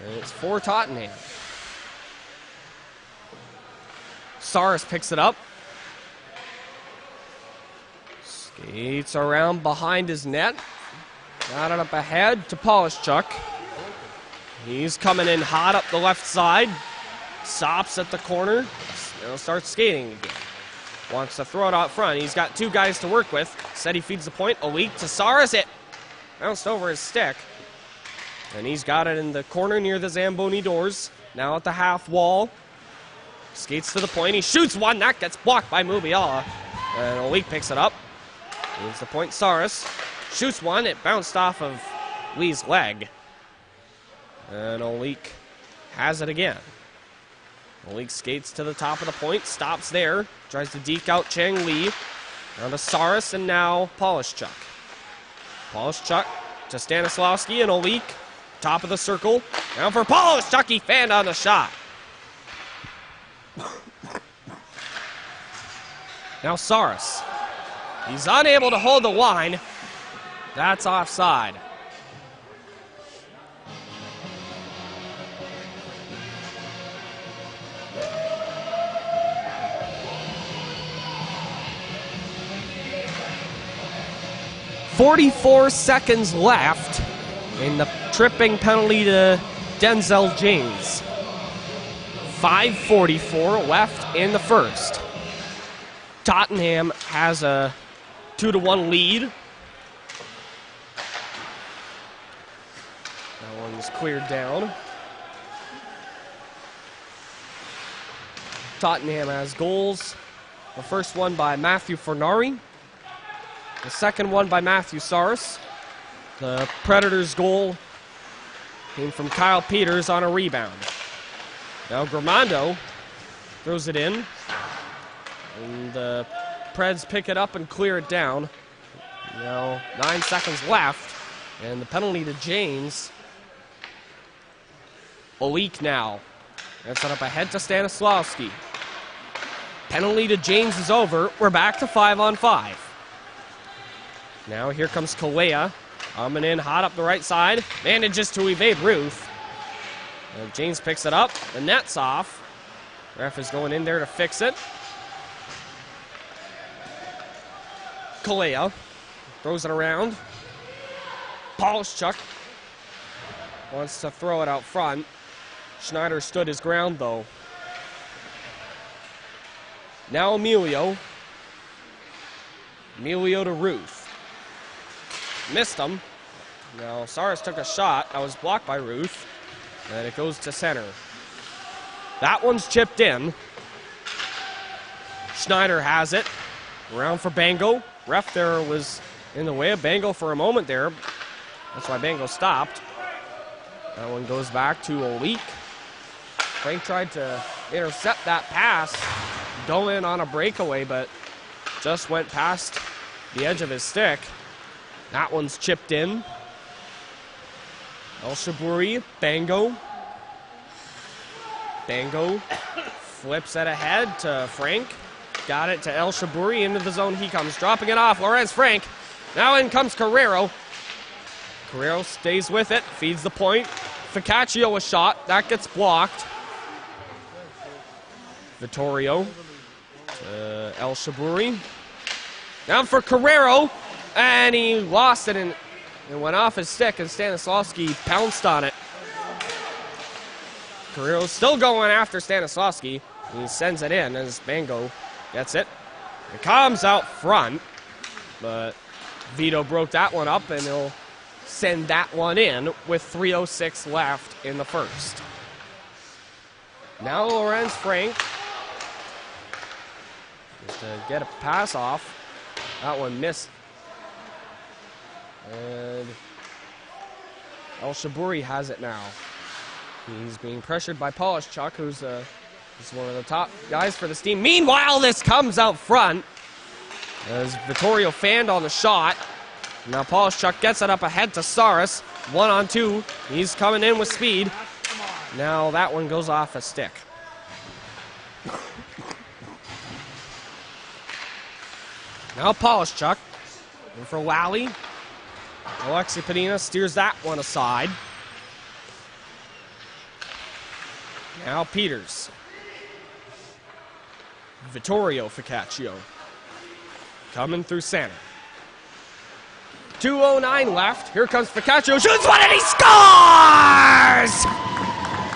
And it's for Tottenham. Saras picks it up. Skates around behind his net. Got it up ahead to Polishchuk. He's coming in hot up the left side. Stops at the corner. Now starts skating again. Wants to throw it out front. He's got two guys to work with. Said he feeds the point. A weak to Saras. It bounced over his stick. And he's got it in the corner near the Zamboni doors. Now at the half wall. Skates to the point. He shoots one. That gets blocked by Mubiala. And Olik picks it up. Moves the point. Saras shoots one. It bounced off of Lee's leg. And Olik has it again. Olik skates to the top of the point, stops there, tries to deke out Chang Lee. Down to Saras and now Polishchuk. Polishchuk to Stanislavski and Olik. Top of the circle. Now for Polishchuk, he fanned on the shot. Now Saras. He's unable to hold the line. That's offside. .44 seconds left in the tripping penalty to Denzel James. 5:44 left in the first. Tottenham has a 2-1 lead. That one's cleared down. Tottenham has goals. The first one by Matthew Fernari. The second one by Matthew Saras. The Predators' goal came from Kyle Peters on a rebound. Now Gramando throws it in. And the Preds pick it up and clear it down. Now 9 seconds left. And the penalty to James. Olik now. That's it up ahead to Stanislavski. Penalty to James is over. We're back to 5-on-5. Now here comes Kalea. Coming in hot up the right side. Manages to evade Ruth. And James picks it up. The net's off. Ref is going in there to fix it. Kalea throws it around. Polishchuk wants to throw it out front. Schneider stood his ground though. Now Emilio. Emilio to Ruth. Missed him. Now Saras took a shot. That was blocked by Ruth. And it goes to center. That one's chipped in. Schneider has it. Around for Bango. Ref there was in the way of Bango for a moment there. That's why Bango stopped. That one goes back to Olik. Frank tried to intercept that pass. go in on a breakaway, but just went past the edge of his stick. That one's chipped in. El Shabouri, Bango. Bango flips it ahead to Frank. Got it to El Shabouri. Into the zone he comes, dropping it off. Lorenz Frank. Now in comes Carrero. Carrero stays with it, feeds the point. Ficaccio a shot. That gets blocked. Vittorio. El Shabouri. Down for Carrero. And he lost it and went off his stick, and Stanislavski pounced on it. Carrero's still going after Stanislavski. He sends it in as Bango gets it. It comes out front, but Vito broke that one up, and he'll send that one in with 3:06 left in the first. Now Lorenz Frank just to get a pass off. That one missed. And El Shabouri has it now. He's being pressured by Polishchuk, who's one of the top guys for this team. Meanwhile, this comes out front as Vittorio fanned on the shot. Now Polishchuk gets it up ahead to Saris. 1-on-2. He's coming in with speed. Now that one goes off a stick. Now Polishchuk. And for Lally. Alexi Padina steers that one aside. Now Peters. Vittorio Ficaccio. Coming through center. 2:09 left. Here comes Ficaccio. Shoots one and he scores!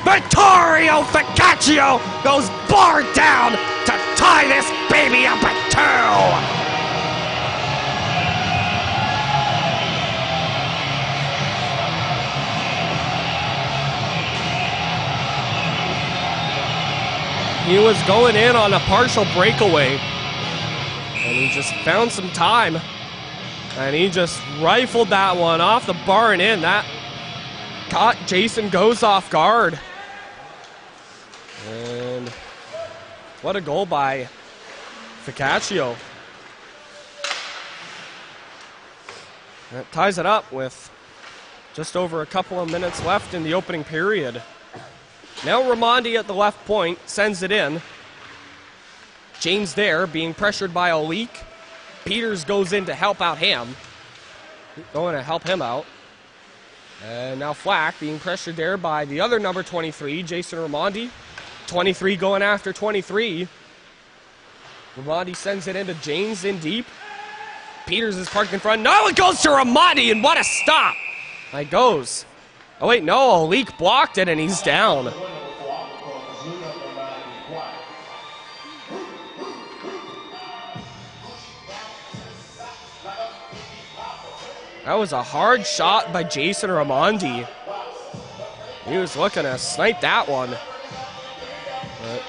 Vittorio Ficaccio goes bar down to tie this baby up at 2. He was going in on a partial breakaway, and he just found some time, and he just rifled that one off the bar and in. That caught Jason Goes off guard. And what a goal by Ficaccio. That ties it up with just over a couple of minutes left in the opening period. Now Ramondi at the left point sends it in. James there being pressured by Olik. Peters goes in to help out him. Going to help him out. And now Flack being pressured there by the other number 23, Jason Ramondi. 23 going after 23. Ramondi sends it into James in deep. Peters is parked in front. No, it goes to Ramondi, and what a stop. It goes. Oh, wait, no, Olik blocked it, and he's down. That was a hard shot by Jason Ramondi. He was looking to snipe that one. But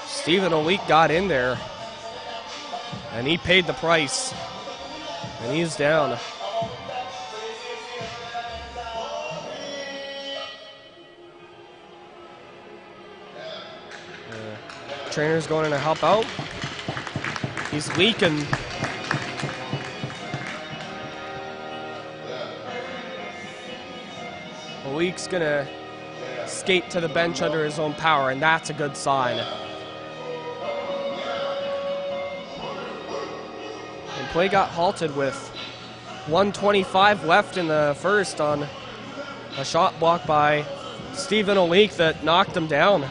Stephen Olik got in there, and he paid the price. And he's down. Trainer's going in to help out. He's leaking. Olik's going to skate to the bench under his own power, and that's a good sign. And play got halted with 1:25 left in the first on a shot block by Stephen Olik that knocked him down.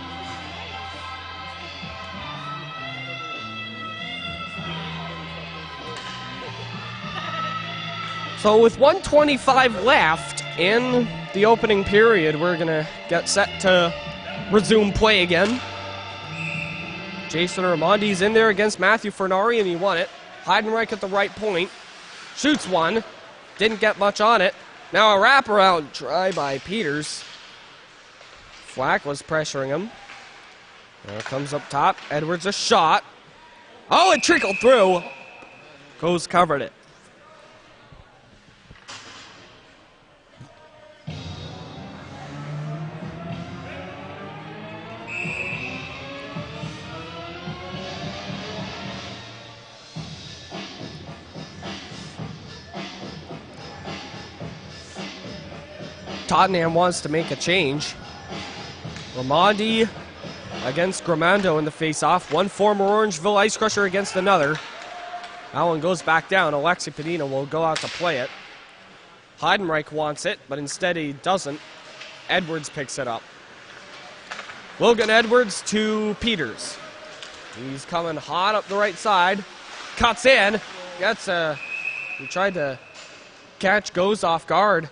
So with 1:25 left in the opening period, we're going to get set to resume play again. Jason Ramondi's in there against Matthew Fernari, and he won it. Heidenreich at the right point. Shoots one. Didn't get much on it. Now a wraparound try by Peters. Flack was pressuring him. Now comes up top. Edwards a shot. Oh, it trickled through. Goes covered it. Tottenham wants to make a change. Ramondi against Gramando in the face-off. One former Orangeville Ice Crusher against another. That one goes back down. Alexi Padina will go out to play it. Heidenreich wants it, but instead he doesn't. Edwards picks it up. Logan Edwards to Peters. He's coming hot up the right side. Cuts in. He tried to catch, goes off guard.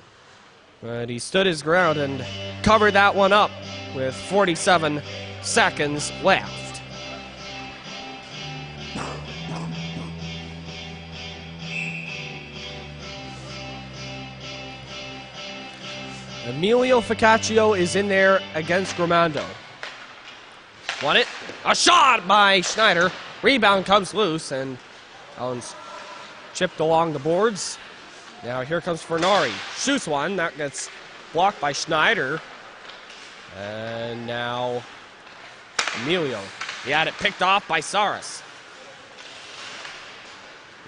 But he stood his ground and covered that one up with 47 seconds left. Emilio Ficaccio is in there against Gramando. Won it. A shot by Schneider. Rebound comes loose, and that one's chipped along the boards. Now here comes Fernari. Shoots one. That gets blocked by Schneider. And now Emilio. He had it picked off by Saras.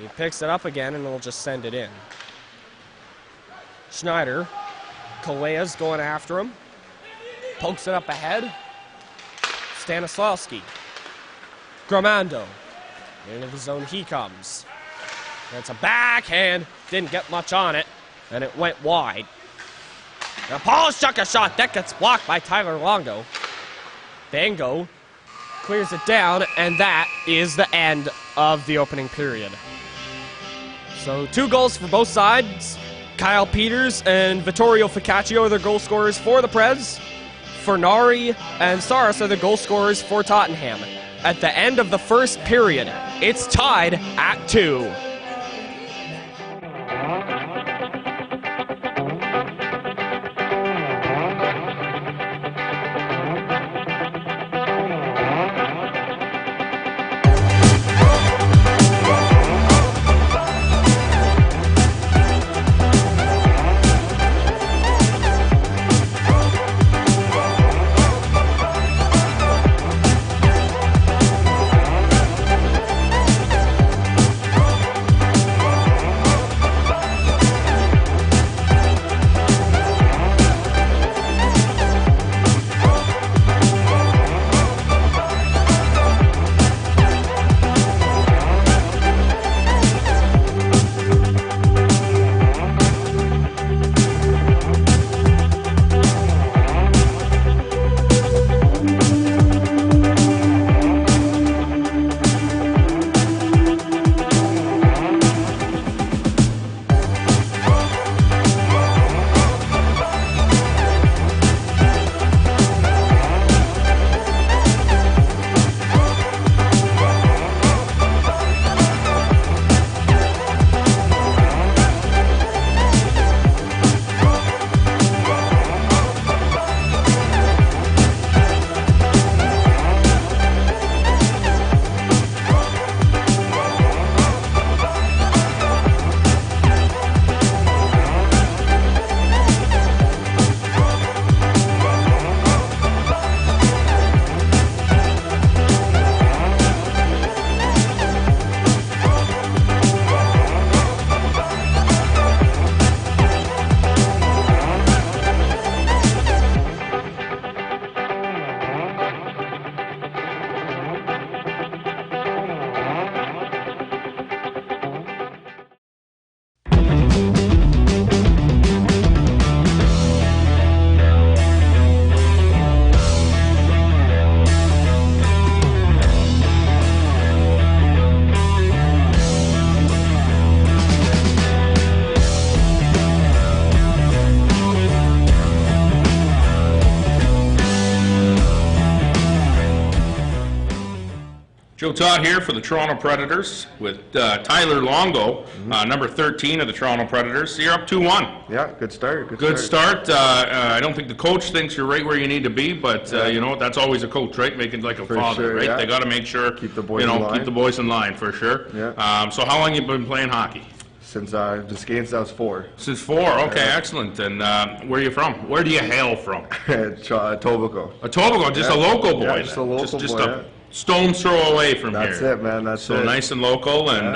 He picks it up again, and he'll just send it in. Schneider. Kalea's going after him. Pokes it up ahead. Stanislavski. Gramando. Into the zone he comes. That's a backhand. Didn't get much on it. And it went wide. Now Polishchuk a shot. That gets blocked by Tyler Longo. Bango clears it down. And that is the end of the opening period. So 2 goals for both sides. Kyle Peters and Vittorio Ficaccio are the goal scorers for the Preds. Fernari and Saras are the goal scorers for Tottenham. At the end of the first period, it's tied at 2. Joe Todd here for the Toronto Predators with Tyler Longo, number 13 of the Toronto Predators. So you're up 2-1. Yeah, good start. Good start. I don't think the coach thinks you're right where you need to be, but you know, that's always a coach, right? Making like a father, sure, right? yeah. They got to make sure Keep the boys in line. keep the boys in line for sure. Yeah. So how long you been playing hockey? Since just since I was 4. Since 4. Okay, excellent. And where are you from? Where do you hail from? Etobicoke. Etobicoke, just a local boy. Yeah, just a local just boy. a stone's throw away from That's here. it, man. That's so it. nice and local, and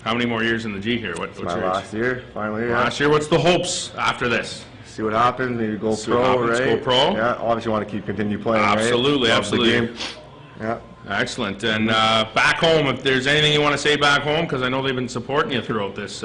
How many more years in the G here? What's My your last year, finally. Yeah. last year? What's the hopes after this? See what happens. Maybe go See what pro, happens, right? go pro. Yeah. Obviously, want to continue playing. Absolutely, right? Love absolutely. The game. Yeah. Excellent. And back home, if there's anything you want to say back home, because I know they've been supporting you throughout this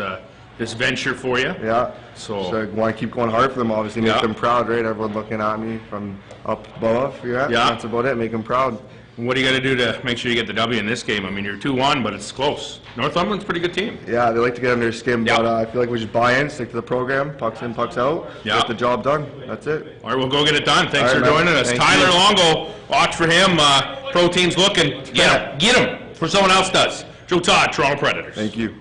this venture for you. Yeah. So I want to keep going hard for them. Obviously, make Yeah. them proud, right? Everyone looking at me from up above. Yeah. That's about it. Make them proud. what do you got to do to make sure you get the W in this game? I mean, you're 2-1, but it's close. Northumberland's a pretty good team. Yeah, they like to get under their skin, Yeah. but I feel like we just buy in, stick to the program, pucks in, pucks out, Yeah. get the job done. That's it. All right, we'll go get it done. Thanks All right, for man. joining us. Thank Tyler you. Longo, watch for him. Pro team's looking. Get him before someone else does. Joe Todd, Toronto Predators. Thank you.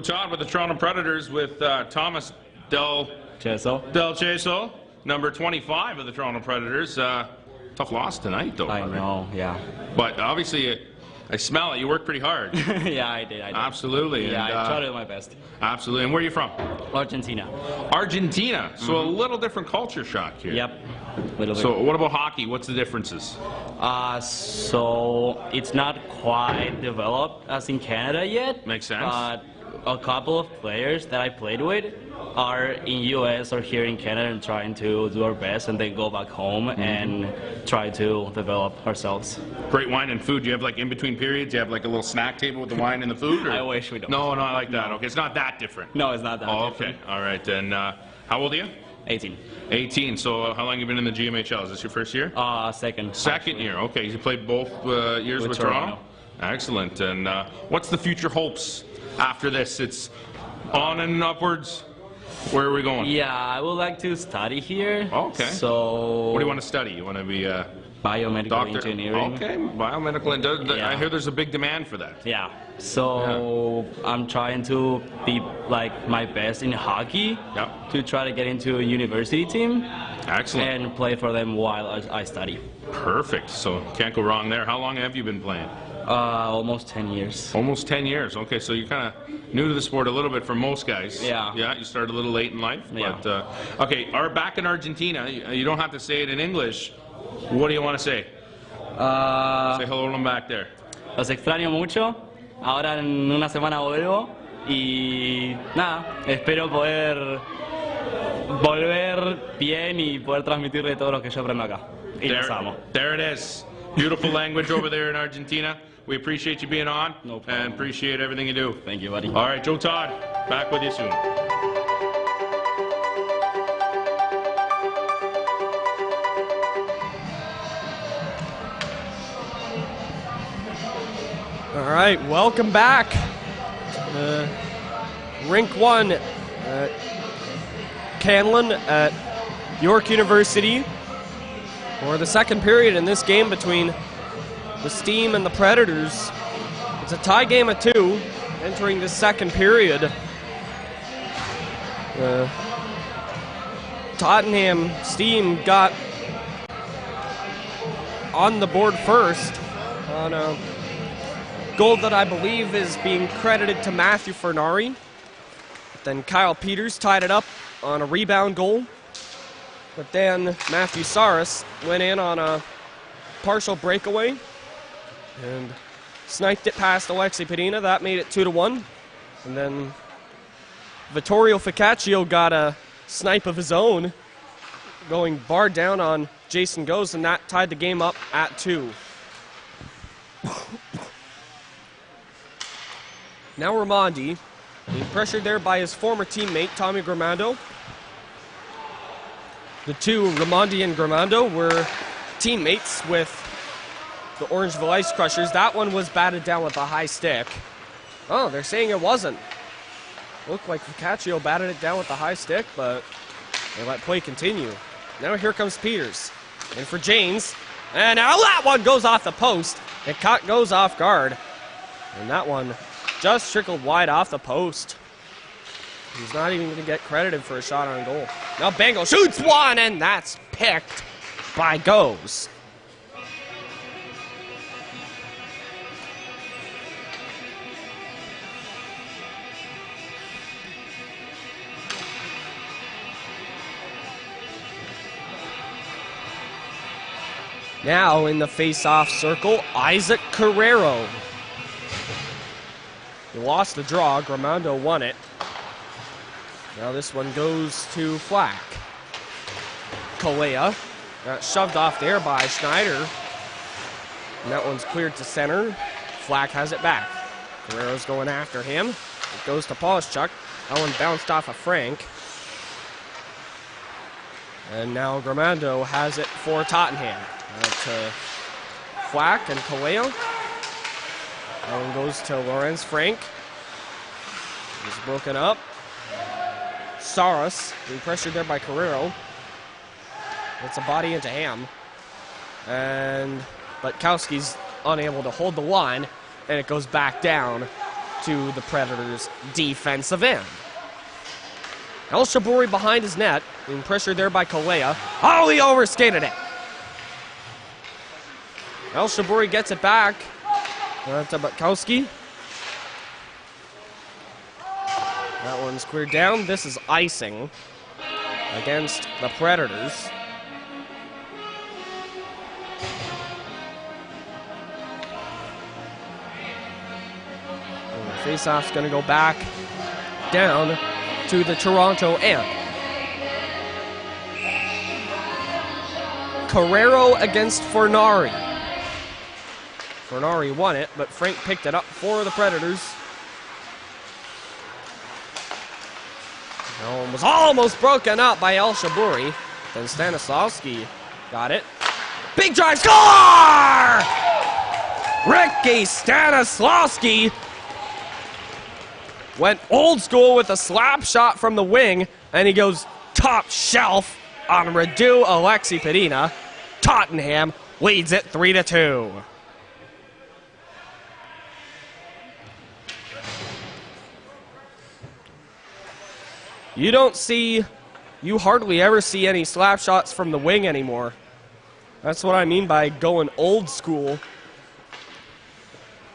Joe Todd with the Toronto Predators with Thomas Del Cheso, number 25 of the Toronto Predators. Tough loss tonight, though. I know, yeah. But obviously, I smell it. You worked pretty hard. Yeah, I did. Absolutely. Yeah, and, I tried to do my best. Absolutely. And where are you from? Argentina. Argentina. So a little different culture shock here. Yep. Little bit. So what about hockey? What's the differences? So it's not quite developed as in Canada yet. Makes sense. But a couple of players that I played with are in US or here in Canada and trying to do our best, and then go back home and try to develop ourselves. Great wine and food. Do you have like in between periods? Do you have like a little snack table with the wine and the food? Or? I wish we don't. No, I like that. Okay, it's not that different. No, it's not that different. Okay. All right. Then how old are you? 18. 18. So how long have you been in the GMHL? Is this your first year? Second. Second year. Okay. You played both years with Toronto? Excellent. And what's the future hopes after this? It's on and upwards. Where are we going? Yeah, I would like to study here. Okay. So what do you want to study? You want to be a biomedical doctor? engineering. Okay, biomedical. Yeah. I hear there's a big demand for that. Yeah. So I'm trying to be like my best in hockey. Yep. To try to get into a university team. Excellent. And play for them while I study. Perfect. So can't go wrong there. How long have you been playing? Almost 10 years. Almost 10 years. Okay, so you're kind of new to the sport a little bit for most guys. Yeah. Yeah, you started a little late in life. Yeah. But, okay, back in Argentina, you don't have to say it in English. What do you want to say? Say hello to them back there. Los extraño mucho. Ahora en una semana vuelvo. Y nada, espero poder volver bien y poder transmitirle todo lo que yo aprendo acá. Y los amo. There it is. Beautiful language over there in Argentina. We appreciate you being on. No problem. And appreciate everything you do. Thank you, buddy. All right, Joe Todd, back with you soon. All right, welcome back. Rink 1, Canlan at York University for the second period in this game between the Steam and the Predators. It's a tie game of 2 entering the second period. Tottenham Steam got on the board first on a goal that I believe is being credited to Matthew Fernari. Then Kyle Peters tied it up on a rebound goal. But then Matthew Saras went in on a partial breakaway and sniped it past Alexi Pedina. That made it 2-1. And then Vittorio Ficaccio got a snipe of his own, going barred down on Jason Goes, and that tied the game up at 2. Now Ramondi, being pressured there by his former teammate, Tommy Gramando. The two, Ramondi and Gramando, were teammates with the Orangeville Ice Crushers. That one was batted down with a high stick. Oh, they're saying it wasn't. Looked like Ficaccio batted it down with the high stick, but they let play continue. Now here comes Peters. And for James. And now that one goes off the post. And Cott goes off guard. And that one just trickled wide off the post. He's not even going to get credited for a shot on goal. Now Bengal shoots one, and that's picked by Goes. Now in the face-off circle, Isaac Carrero. He lost the draw. Gramando won it. Now this one goes to Flack. Kalea got shoved off there by Schneider. And that one's cleared to center. Flack has it back. Carrero's going after him. It goes to Polishchuk. That one bounced off of Frank. And now Gramando has it for Tottenham. To Flack and Kaleo. That one goes to Lorenz Frank. He's broken up. Saras being pressured there by Carrero. It's a body into Ham. But Kowski's unable to hold the line, and it goes back down to the Predators' defensive end. El Shabouri behind his net, being pressured there by Kalea. Oh, he overskated it. El Shabouri gets it back to Butkowski. That one's cleared down. This is icing against the Predators. And the faceoff's going to go back down to the Toronto end. Carrero against Fornari. Fornari won it, but Frank picked it up for the Predators. That one was almost broken up by El Shabouri. Then Stanislavski got it. Big drive, score! Ricky Stanislavski went old school with a slap shot from the wing, and he goes top shelf on Radu Alexi Padina. Tottenham leads it 3-2. You hardly ever see any slap shots from the wing anymore. That's what I mean by going old school.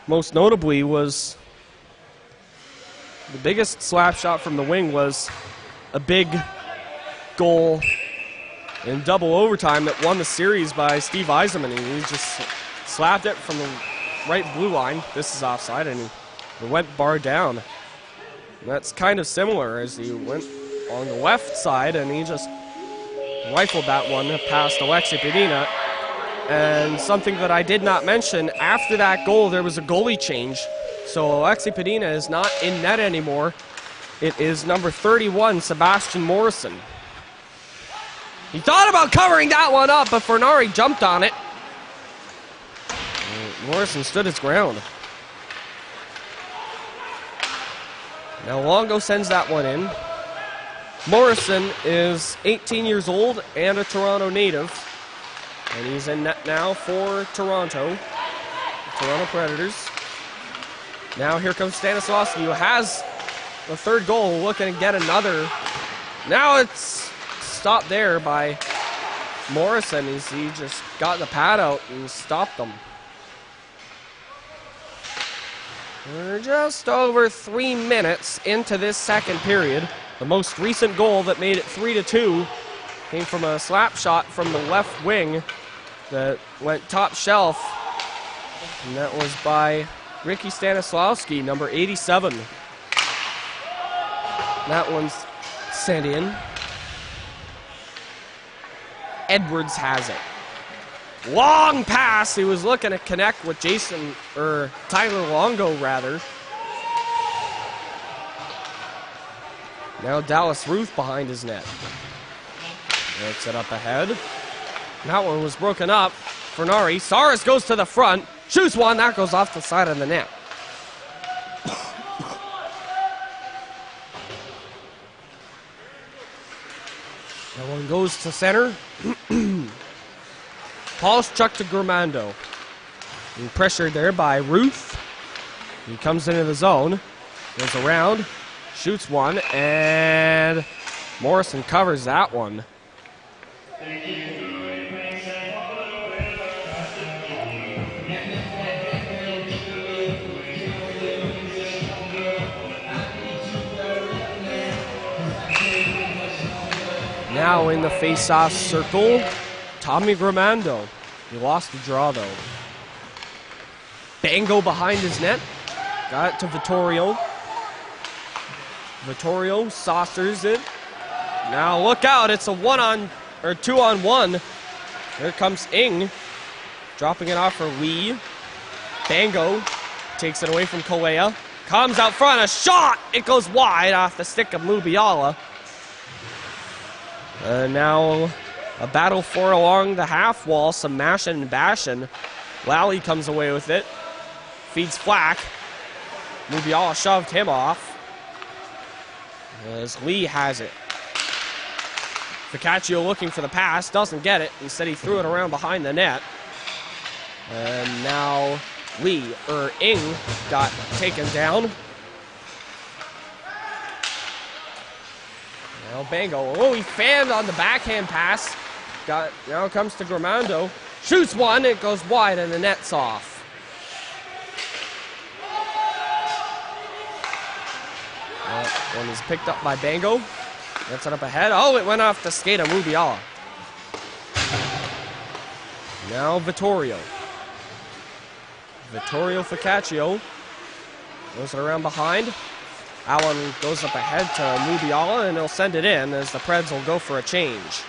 Most notably was the biggest slap shot from the wing was a big goal in double overtime that won the series by Steve Eisenman. He just slapped it from the right blue line. This is offside, and he went bar down. And that's kind of similar as he went on the left side, and he just rifled that one past Alexi Padina. And something that I did not mention, after that goal, there was a goalie change. So Alexi Padina is not in net anymore. It is number 31, Sebastian Morrison. He thought about covering that one up, but Fornari jumped on it. And Morrison stood his ground. Now Longo sends that one in. Morrison is 18 years old and a Toronto native. And he's in net now for Toronto. Toronto Predators. Now here comes Stanislavski, who has the third goal, looking to get another. Now it's stopped there by Morrison as he just got the pad out and stopped them. We're just over 3 minutes into this second period. The most recent goal that made it 3-2 came from a slap shot from the left wing that went top shelf. And that was by Ricky Stanislavski, number 87. That one's sent in. Edwards has it. Long pass. He was looking to connect with Tyler Longo, rather. Now Dallas Ruth behind his net. Gets it up ahead. That one was broken up. Fornari. Saras goes to the front. Shoots one. That goes off the side of the net. That one goes to center. Paul's chuck to Gramando. Being pressured there by Ruth. He comes into the zone. Goes around. Shoots one. And Morrison covers that one. Now in the face-off circle, Tommy Gramando. He lost the draw, though. Bango behind his net. Got it to Vittorio. Vittorio saucers it. Now look out, it's a 2-on-1. Here comes Ing. Dropping it off for Lee. Bango takes it away from Kalea. Comes out front, a shot! It goes wide off the stick of Mubiala. Now a battle for along the half wall, some mashing and bashing. Lally comes away with it. Feeds Flack. Mubiala shoved him off. As Lee has it. Ficaccio looking for the pass, doesn't get it. Instead he threw it around behind the net. And now Ing got taken down. Now Bango. Oh, he fanned on the backhand pass. Now comes to Gramando. Shoots one, it goes wide, and the net's off. One is picked up by Bango. Gets it up ahead. Oh, it went off the skate of Mubiala. Now Vittorio. Vittorio Ficaccio goes it around behind. Allen goes up ahead to Mubiala, and he'll send it in as the Preds will go for a change.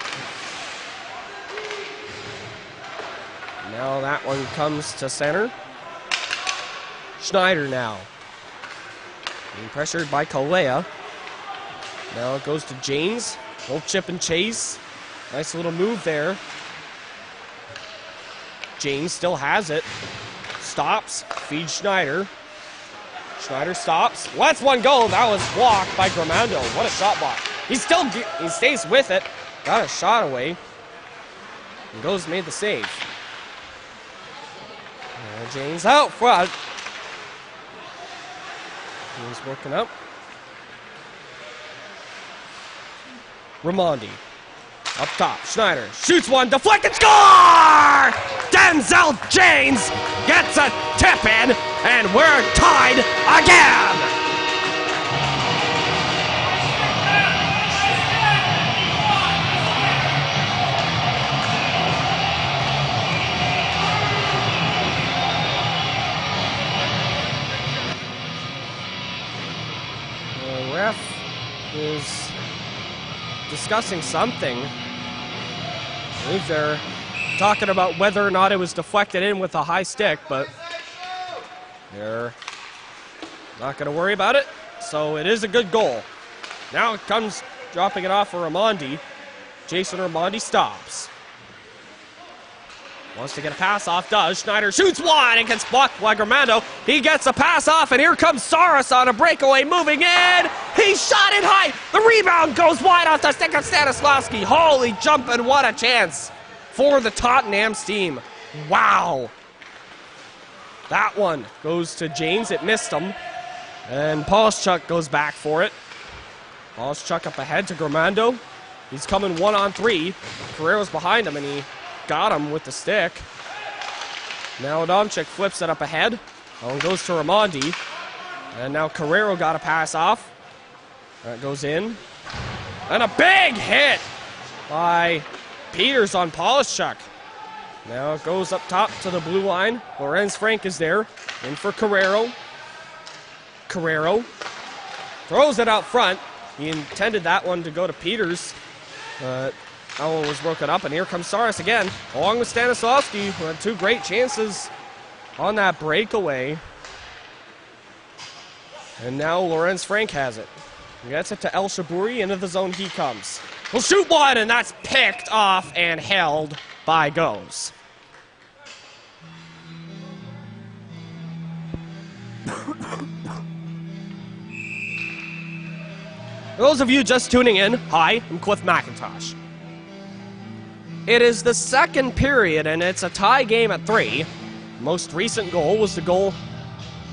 Now that one comes to center. Schneider now. Being pressured by Kalea. Now it goes to James. Little chip and chase. Nice little move there. James still has it. Stops. Feeds Schneider. Schneider stops. Lets one go. That was blocked by Gramando. What a shot block. He stays with it. Got a shot away. And goes made the save. And James out front. He's working up. Ramondi. Up top. Schneider shoots one. Deflected. Score! Denzel James gets a tip in. And we're tied again! The ref is discussing something. I believe they're talking about whether or not it was deflected in with a high stick, but they're not going to worry about it. So it is a good goal. Now it comes dropping it off for Ramondi. Jason Ramondi stops. Wants to get a pass off, does. Schneider shoots one and gets blocked by Gramando. He gets a pass off, and here comes Saras on a breakaway moving in. He shot it high. The rebound goes wide off the stick of Stanislavski. Holy jumping, what a chance for the Tottenham's team. Wow. That one goes to James. It missed him. And Polishchuk goes back for it. Polishchuk up ahead to Gramando. He's coming 1-on-3. Carrero's behind him, and he got him with the stick. Now Adamczyk flips it up ahead. That goes to Ramondi. And now Carrero got a pass off. That goes in. And a big hit by Peters on Polishchuk. Now it goes up top to the blue line. Lorenz Frank is there. In for Carrero. Carrero throws it out front. He intended that one to go to Peters. That one was broken up, and here comes Saras again, along with Stanislavski, who had two great chances on that breakaway. And now Lorenz Frank has it. He gets it to El Shabouri. Into the zone he comes. He'll shoot one, and that's picked off and held by Goes. For those of you just tuning in, hi, I'm Cliff McIntosh. It is the second period, and it's a tie game at 3. Most recent goal was the goal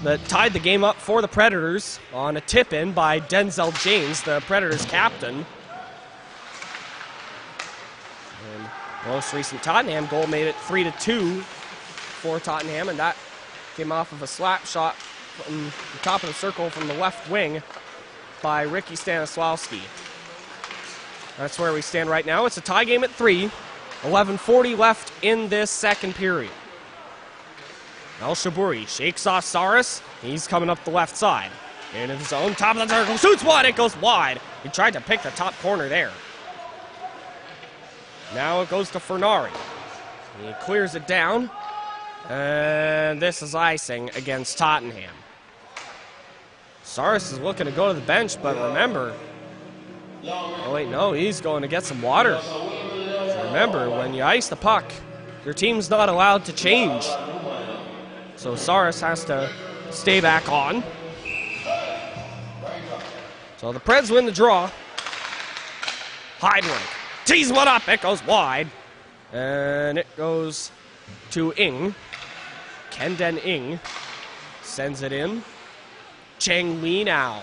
that tied the game up for the Predators on a tip-in by Denzel James, the Predators captain. And the most recent Tottenham goal made it 3-2 for Tottenham, and that came off of a slap shot from the top of the circle from the left wing by Ricky Stanislavski. That's where we stand right now. It's a tie game at 3. 11:40 left in this second period. El Shabouri shakes off Saras. He's coming up the left side. Into the zone, top of the circle, shoots one, it goes wide. He tried to pick the top corner there. Now it goes to Fernari. He clears it down. And this is icing against Tottenham. Saras is looking to go to the bench, but remember, oh wait, no, he's going to get some water. Remember, when you ice the puck, your team's not allowed to change. So Saras has to stay back on. So the Preds win the draw. Heidrich tees one up, it goes wide. And it goes to Ing. Kenden Ing sends it in. Cheng Li now.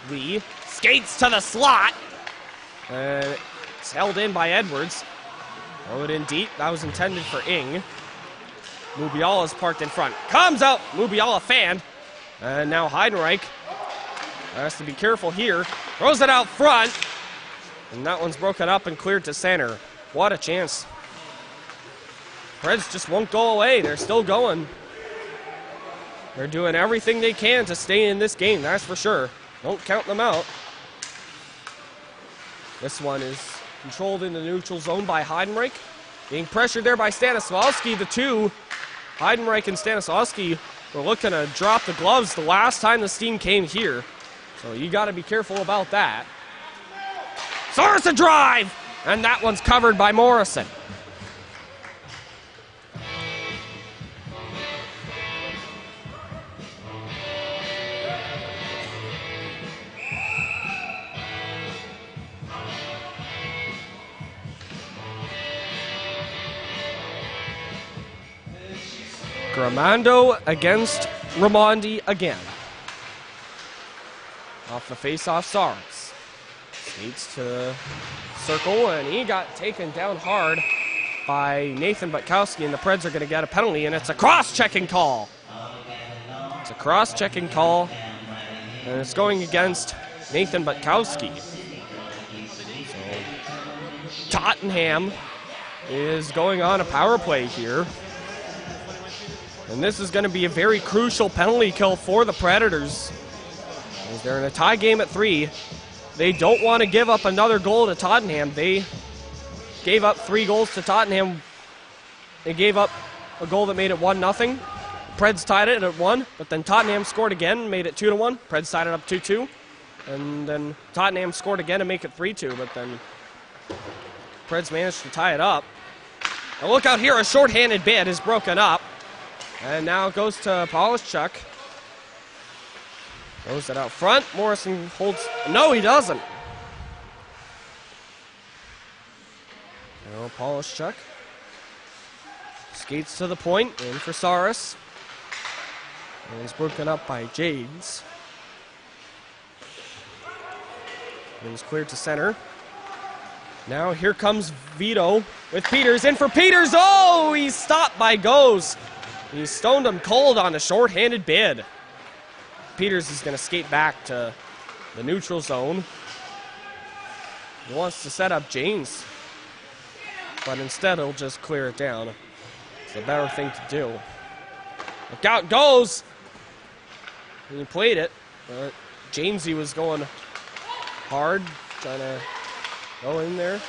Lee skates to the slot. And it's held in by Edwards. Throw it in deep. That was intended for Ing. Mubiala's parked in front. Comes out. Mubiala fanned. And now Heidenreich has to be careful here. Throws it out front. And that one's broken up and cleared to center. What a chance. Preds just won't go away. They're still going. They're doing everything they can to stay in this game, that's for sure. Don't count them out. This one is controlled in the neutral zone by Heidenreich. Being pressured there by Stanisławski. The two, Heidenreich and Stanisławski, were looking to drop the gloves the last time this team came here. So you got to be careful about that. Saras a drive! And that one's covered by Morrison. Gramando against Raimondi again. Off the face-off, Saras. Skates to the circle, and he got taken down hard by Nathan Butkowski, and the Preds are going to get a penalty, and it's a cross-checking call. It's a cross-checking call, and it's going against Nathan Butkowski. So Tottenham is going on a power play here. And this is going to be a very crucial penalty kill for the Predators, as they're in a tie game at 3. They don't want to give up another goal to Tottenham. They gave up 3 goals to Tottenham. They gave up a goal that made it 1-0. Preds tied it at 1, but then Tottenham scored again, made it 2-1. Preds tied it up 2-2. And then Tottenham scored again to make it 3-2, but then Preds managed to tie it up. Now look out here, a shorthanded bid is broken up. And now it goes to Polishchuk. Throws it out front. Morrison holds. No, he doesn't. Now Polishchuk skates to the point. In for Saras. And he's broken up by Jades. And he's cleared to center. Now here comes Vito with Peters. In for Peters. Oh, he's stopped by Goes. He stoned him cold on a short-handed bid. Peters is going to skate back to the neutral zone. He wants to set up James, but instead he'll just clear it down. It's a better thing to do. Look out, Goes! And he played it, but Jamesy was going hard, trying to go in there.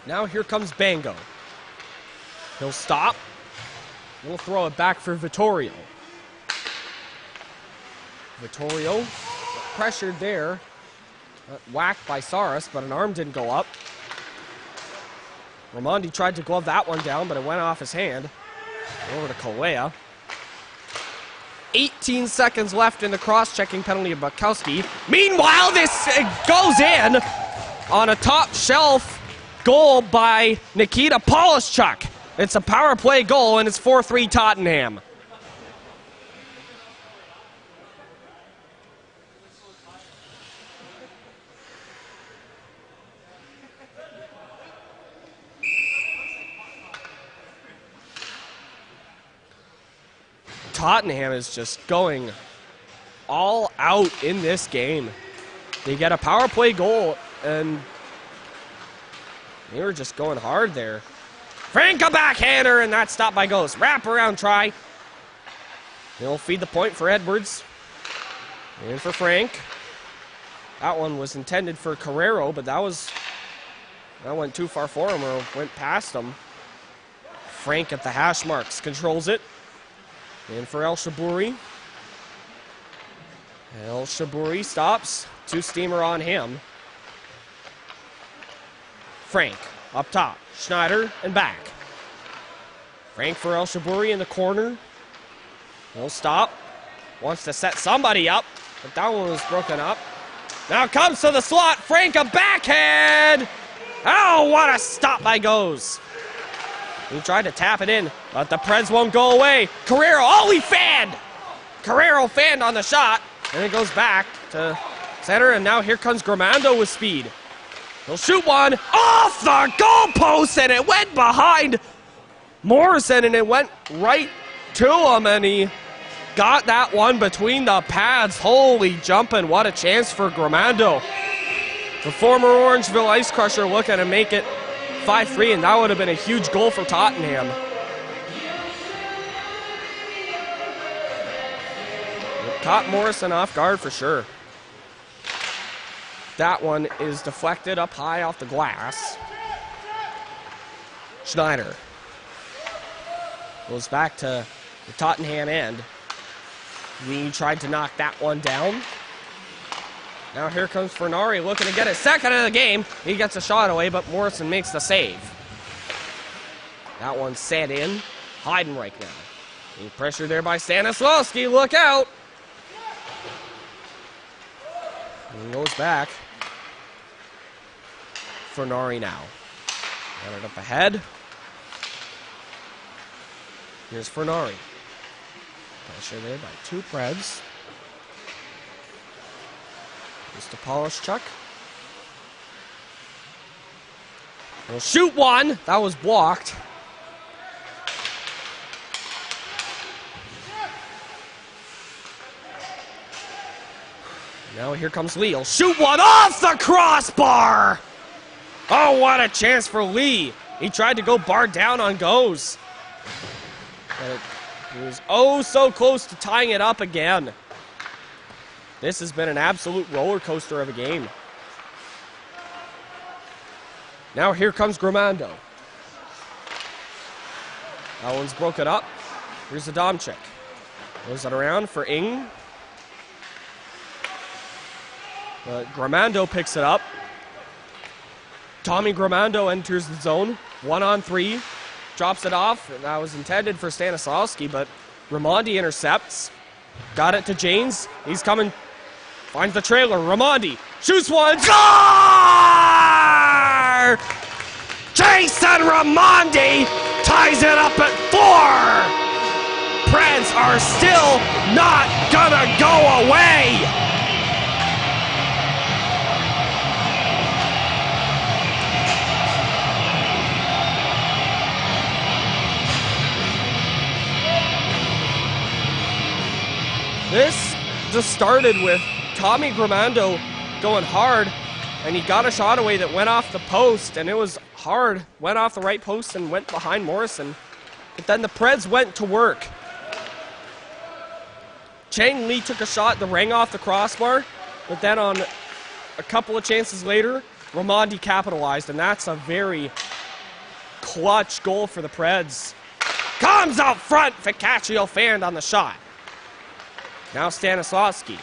Now here comes Bango. He'll stop. We'll throw it back for Vittorio. Vittorio pressured there. Whacked by Saras, but an arm didn't go up. Raimondi tried to glove that one down, but it went off his hand. Over to Kalea. 18 seconds left in the cross-checking penalty of Butkowski. Meanwhile, this goes in on a top shelf goal by Nikita Polishchuk. It's a power play goal, and it's 4-3 Tottenham. Tottenham is just going all out in this game. They get a power play goal, and they were just going hard there. Frank, a backhander, and that's stopped by Ghost. Wrap around try. He'll feed the point for Edwards. In for Frank. That one was intended for Carrero, but that went too far for him, or went past him. Frank at the hash marks, controls it. In for El Shabouri. El Shabouri stops. Two-steamer on him. Frank up top. Schneider and back. Frank for El Shabouri in the corner. He'll stop. Wants to set somebody up, but that one was broken up. Now comes to the slot. Frank, a backhand. Oh, what a stop by Goes. He tried to tap it in, but the Preds won't go away. Carrero, oh, he fanned. Carrero fanned on the shot, and it goes back to center, and now here comes Gramando with speed. He'll shoot one off the goalpost, and it went behind Morrison, and it went right to him, and he got that one between the pads. Holy jumping, what a chance for Gramando. The former Orangeville Ice Crusher looking to make it 5-3, and that would have been a huge goal for Tottenham. It caught Morrison off guard for sure. That one is deflected up high off the glass. Schneider goes back to the Tottenham end. Lee tried to knock that one down. Now here comes Fernari looking to get his second of the game. He gets a shot away, but Morrison makes the save. That one set in. Heidenreich now. Being pressured there by Stanislawski. Look out! And he goes back. Fernari now. Got it up ahead. Here's Fernari. Pressure there by two Preds. Just to Polishchuk. We'll shoot one. That was blocked. Now here comes Lee. He'll shoot one off the crossbar. Oh, what a chance for Lee. He tried to go bar down on goes. But he was oh so close to tying it up again. This has been an absolute roller coaster of a game. Now here comes Gramando. That one's broken up. Here's Adamczyk. Goes it around for Ing. But Gramando picks it up. Tommy Gramando enters the zone. 1-on-3. Drops it off. That was intended for Stanislawski, but Ramondi intercepts. Got it to Janes. He's coming. Finds the trailer. Ramondi shoots one. Score! Jason Ramondi ties it up at 4. Preds are still not gonna go away. This just started with Tommy Gramando going hard, and he got a shot away that went off the post, and it was hard. Went off the right post and went behind Morrison. But then the Preds went to work. Chang Lee took a shot that rang off the crossbar, but then on a couple of chances later, Ramondi capitalized, and that's a very clutch goal for the Preds. Comes out front, Ficaccio fanned on the shot. Now Stanislawski.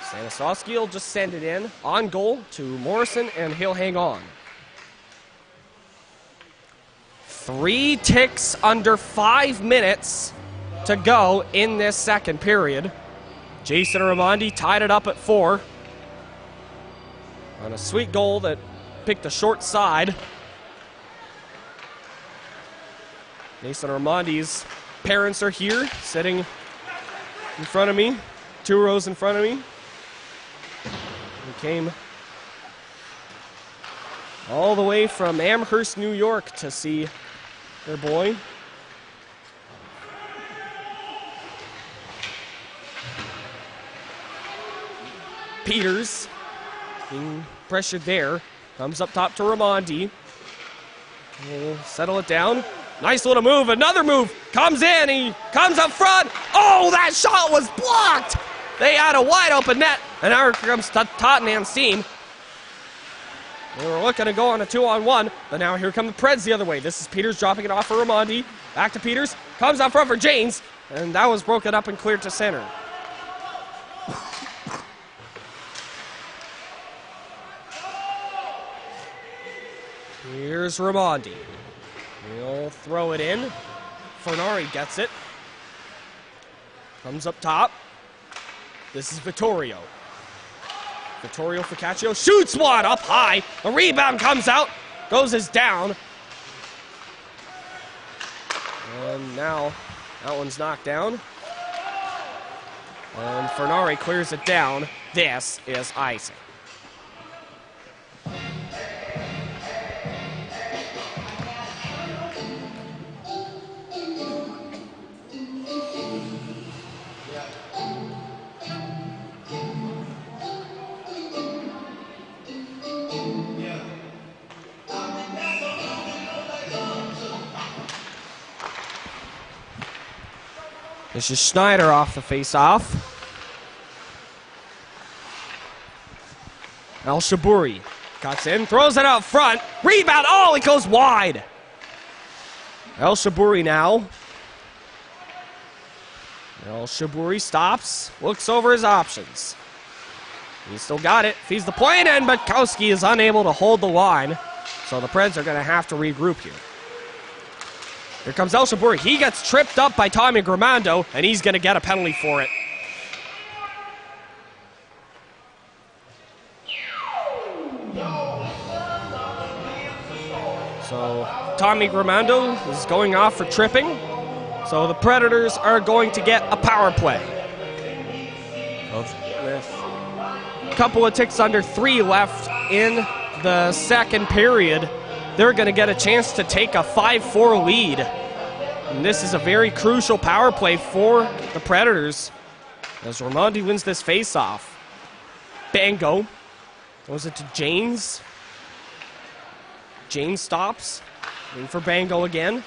Stanislawski will just send it in on goal to Morrison, and he'll hang on. 3 ticks under 5 minutes to go in this second period. Jason Ramondi tied it up at 4 on a sweet goal that picked the short side. Jason Ramondi's parents are here, sitting in front of me, 2 rows in front of me. He came all the way from Amherst, New York to see their boy. Peters being pressured there. Comes up top to Ramondi. He'll settle it down. Nice little move, another move, comes in, he comes up front. Oh, that shot was blocked! They had a wide open net, and now here comes Tottenham's team. They were looking to go on a 2-on-1, but now here come the Preds the other way. This is Peters dropping it off for Ramondi. Back to Peters, comes out front for Janes, and that was broken up and cleared to center. Here's Ramondi. He'll throw it in. Fernari gets it. Comes up top. This is Vittorio. Vittorio Ficaccio shoots one up high. The rebound comes out. Goes as down. And now that one's knocked down. And Fernari clears it down. This is icing. This is Schneider off the face-off. El Shabouri cuts in, throws it out front. Rebound, oh, it goes wide. El Shabouri now. El Shabouri stops, looks over his options. He's still got it, feeds the point in, but Kowski is unable to hold the line. So the Preds are going to have to regroup here. Here comes El Shabouri. He gets tripped up by Tommy Grimando, and he's going to get a penalty for it. So Tommy Grimando is going off for tripping. So the Predators are going to get a power play. With a couple of ticks under 3 left in the second period, they're going to get a chance to take a 5-4 lead. And this is a very crucial power play for the Predators as Raimondi wins this faceoff. Bango throws it to James. James stops, waiting for Bango again.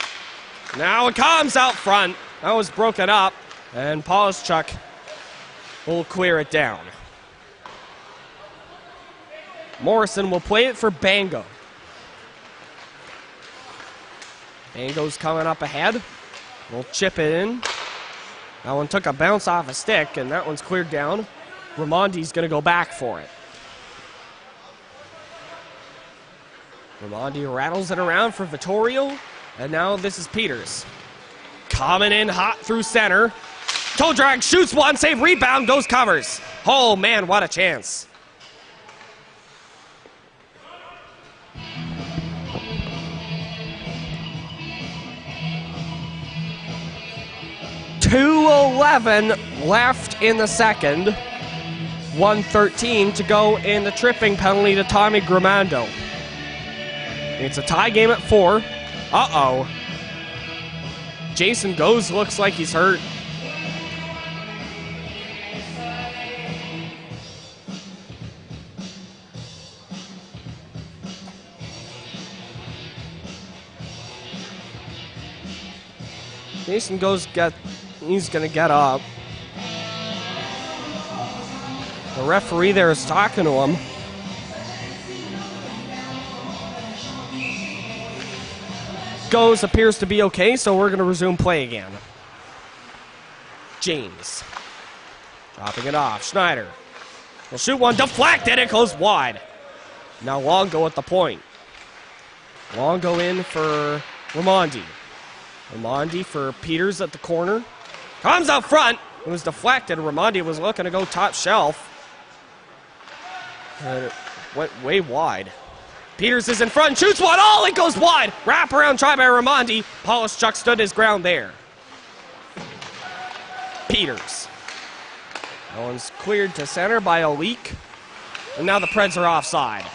Now it comes out front. That was broken up, and Polishchuk will clear it down. Morrison will play it for Bango. Bango's coming up ahead. We'll chip it in. That one took a bounce off a stick, and that one's cleared down. Raimondi's going to go back for it. Raimondi rattles it around for Vittorio, and now this is Peters. Coming in hot through center. Toe drag, shoots one, save, rebound, goes covers. Oh man, what a chance. .2:11 left in the second. 1:13 to go in the tripping penalty to Tommy Grimando. It's a tie game at 4. Uh-oh. Jason Goes looks like he's hurt. Jason Goes he's gonna get up. The referee there is talking to him. Goes appears to be okay, so we're gonna resume play again. James dropping it off. Schneider will shoot one, deflected, it goes wide. Now Longo at the point. Longo in for Raimondi. Raimondi for Peters at the corner. Comes out front. It was deflected. Raimondi was looking to go top shelf. And it went way wide. Peters is in front, shoots one. Oh, it goes wide. Wrap around try by Raimondi. Polishchuk stood his ground there. Peters. That one's cleared to center by Olik. And now the Preds are offside.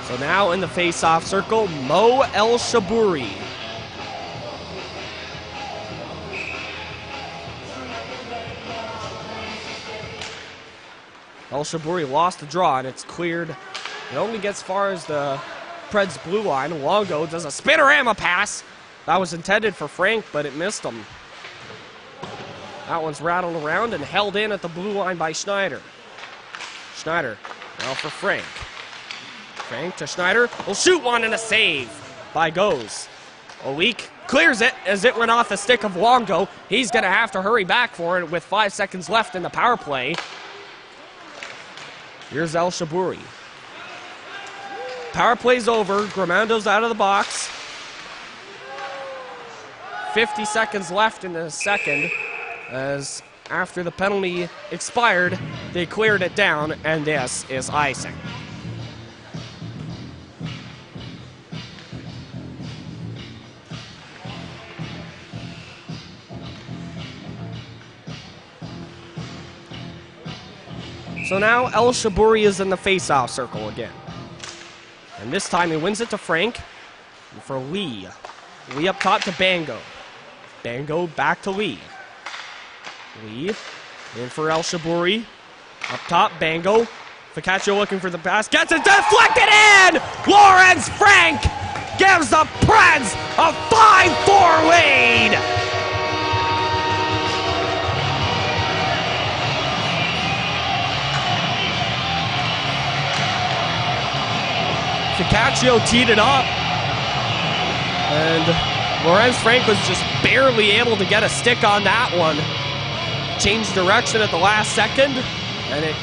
So now in the face-off circle, Mo El Shabouri. El Shabouri lost the draw, and it's cleared. It only gets far as the Preds blue line. Longo does a spinorama pass. That was intended for Frank, but it missed him. That one's rattled around and held in at the blue line by Schneider. Schneider now for Frank. Frank to Schneider. Will shoot one and a save by Goes. Olik clears it as it went off the stick of Longo. He's going to have to hurry back for it with 5 seconds left in the power play. Here's El Shabouri. Power play's over. Grimando's out of the box. 50 seconds left in the second as after the penalty expired, they cleared it down, and this is icing. So now El Shabouri is in the face-off circle again. And this time he wins it to Frank. And for Lee. Lee up top to Bango. Bango back to Lee. Lee in for El Shabouri. Up top, Bango. Ficaccio looking for the pass. Gets it deflected in! Lawrence Frank gives the Preds a 5-4 lead! Ficaccio teed it up, and Lawrence Frank was just barely able to get a stick on that one. Changed direction at the last second, and it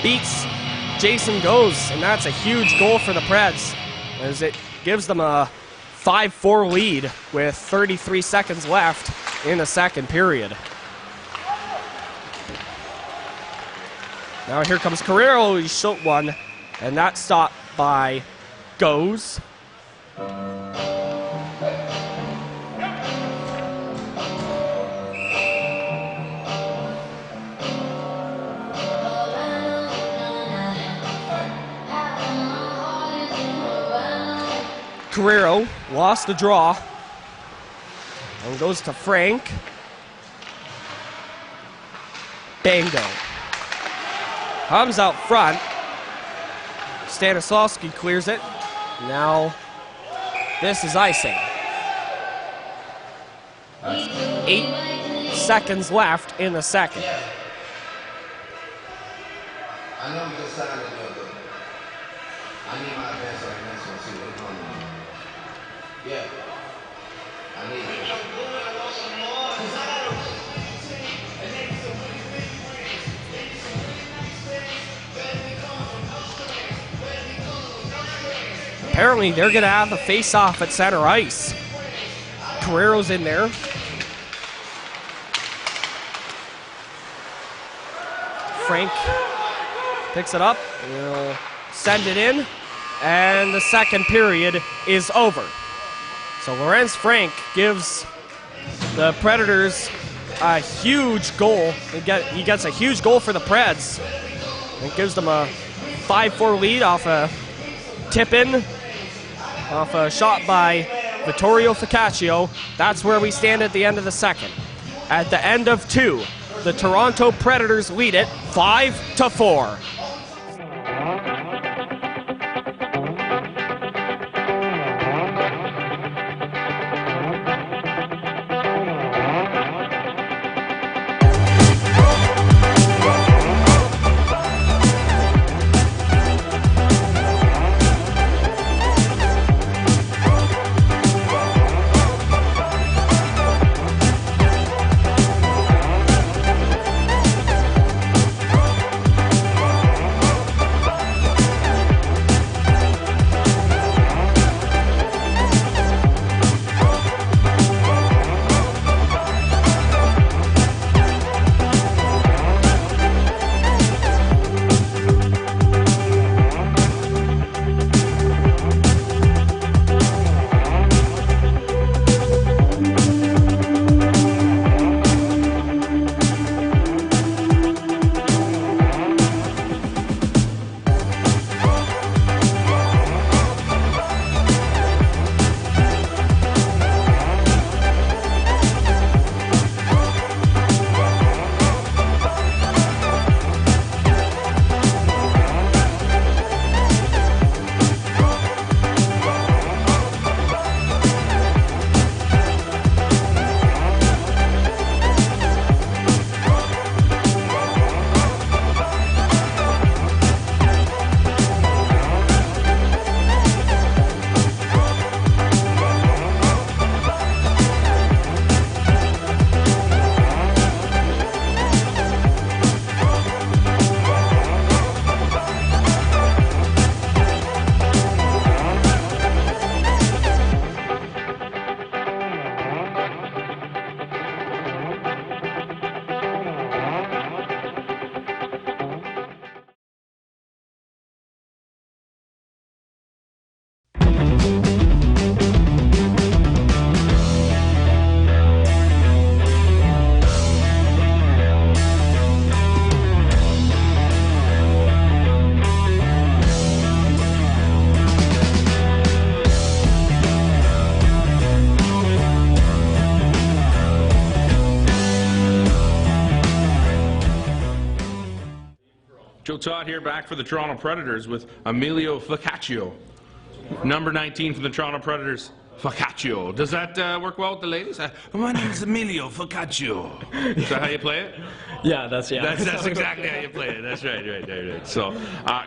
beats Jason Goes, and that's a huge goal for the Preds, as it gives them a 5-4 lead with 33 seconds left in the second period. Now here comes Carrero, he shot one, and that stopped by Goes. Carrero lost the draw and goes to Frank. Bango comes out front. Stanislavski clears it. Now, this is icing. 8 seconds left in the second. I know we just signed it, but I need my advance on the next one, see what's going on. Yeah. I need it. Apparently, they're going to have a face-off at center ice. Carrero's in there. Frank picks it up. He'll send it in. And the second period is over. So Lawrence Frank gives the Predators a huge goal. He gets a huge goal for the Preds. It gives them a 5-4 lead off a tip-in. Off a shot by Vittorio Ficaccio. That's where we stand at the end of the second. At the end of 2, the Toronto Predators lead it 5-4. Todd here, back for the Toronto Predators with Emilio Focaccio. Number 19 for the Toronto Predators, Focaccio. Does that work well with the ladies? My name is Emilio Focaccio. Is that how you play it? Yeah, that's That's exactly how you play it. That's right. So,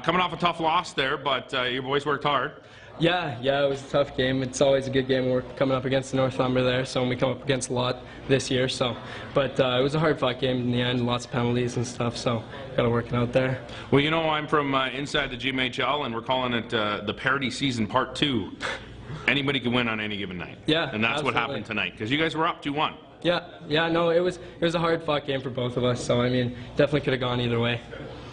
coming off a tough loss there, but your boys worked hard. Yeah, it was a tough game. It's always a good game. We're coming up against the Northumber there, so we come up against a lot this year. So, but it was a hard-fought game in the end. Lots of penalties and stuff. So, got to work it out there. Well, you know, I'm from inside the GMHL, and we're calling it the Parity Season Part 2. Anybody can win on any given night. Yeah, and that's absolutely. what happened tonight because you guys were up 2-1. Yeah. No, it was a hard-fought game for both of us. So, I mean, definitely could have gone either way.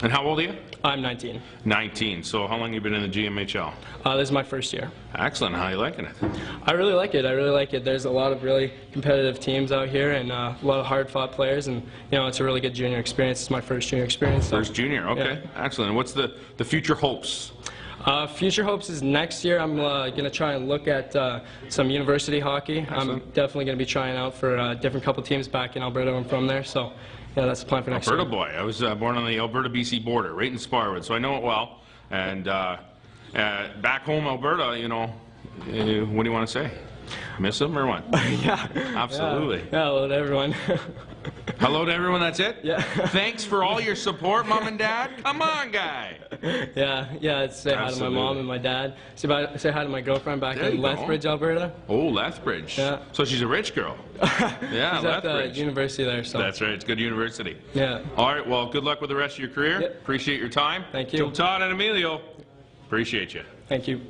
And how old are you? I'm 19. 19. So how long have you been in the GMHL? This is my first year. Excellent. How are you liking it? I really like it. There's a lot of really competitive teams out here and a lot of hard-fought players, and you know, it's a really good junior experience. It's my first junior experience. So, first junior. Okay. Yeah. Excellent. And what's the future hopes? Future hopes is next year I'm going to try and look at some university hockey. Excellent. I'm definitely going to be trying out for a different couple teams back in Alberta. I'm from there, so yeah, that's the plan for next year. Alberta boy. I was born on the Alberta-BC border, right in Sparwood, so I know it well. And back home, Alberta, you know, what do you want to say? Miss them or what? Yeah. Absolutely. Yeah, hello to everyone. Hello to everyone, that's it? Yeah. Thanks for all your support, Mom and Dad. Come on, guy. Yeah, say hi to my mom and my dad. Say hi to my girlfriend back There in you go. Lethbridge, Alberta. Oh, Lethbridge. Yeah. So she's a rich girl. Yeah, She's at the Lethbridge. university there, so. That's right, it's a good university. Yeah. All right, well, good luck with the rest of your career. Yep. Appreciate your time. Thank you. To Todd and Emilio, appreciate you. Thank you.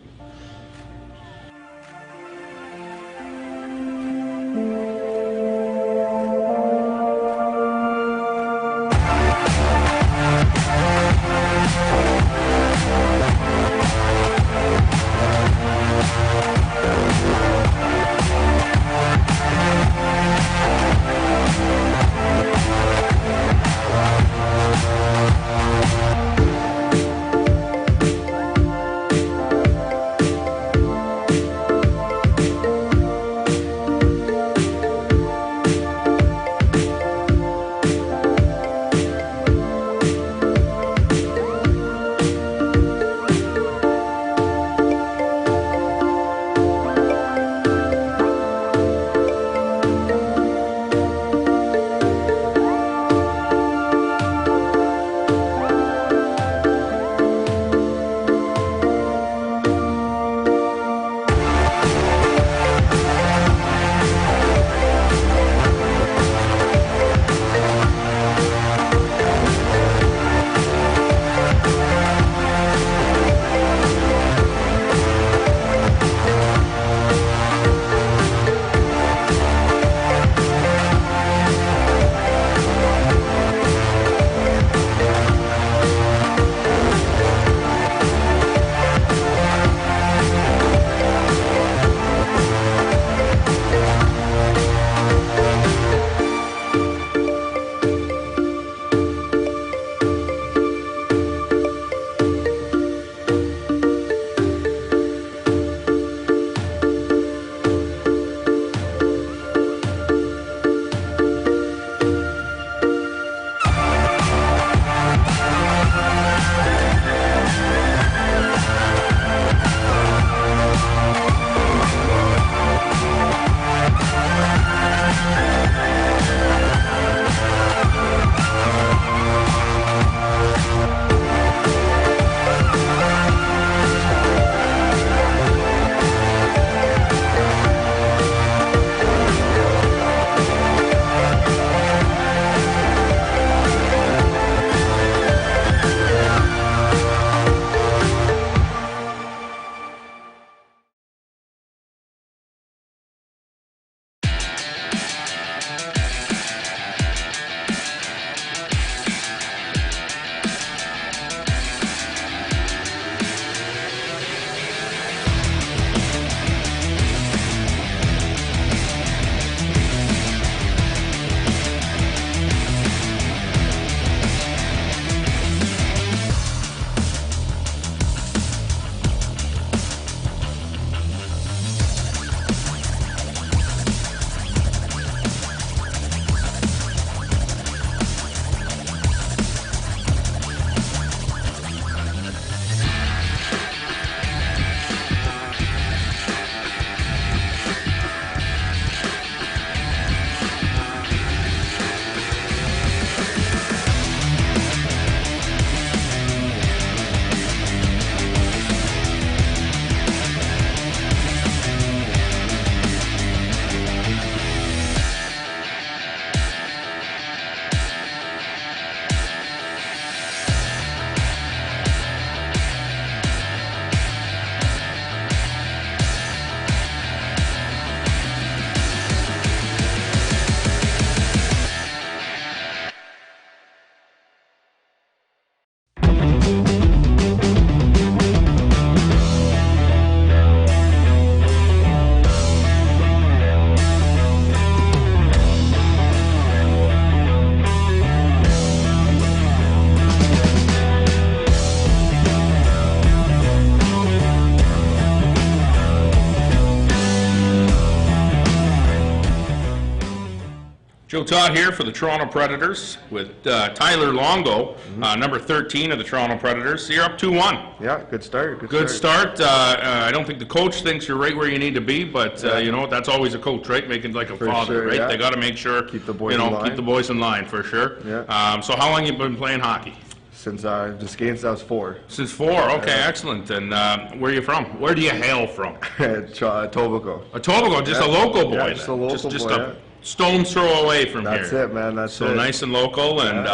Joe Todd here for the Toronto Predators with Tyler Longo, number 13 of the Toronto Predators. So you're up 2-1. Yeah, good start. Good start. I don't think the coach thinks you're right where you need to be, but you know, that's always a coach, right? Making like a father, sure, right? yeah. They got to make sure Keep the boys you know, in line. keep the boys in line for sure. Yeah. So how long you been playing hockey? Since just skating since I was 4. Since 4. Okay, excellent. And where are you from? Where do you hail from? Etobicoke. Etobicoke, just a local boy. Yeah, just a local just boy, a stone's throw away from That's here. it, man. That's So it. nice and local. And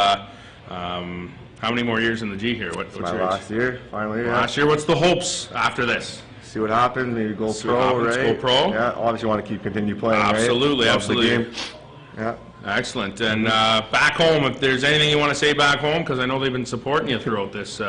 how many more years in the G here? What's My yours? last year, finally. Yeah. Last year. What's the hopes after this? See what happens. Maybe go See what pro, happens, right? go pro. Yeah. Obviously, want to continue playing. Absolutely, right? absolutely. Love the game. Yeah. Excellent. And back home, if there's anything you want to say back home, because I know they've been supporting you throughout this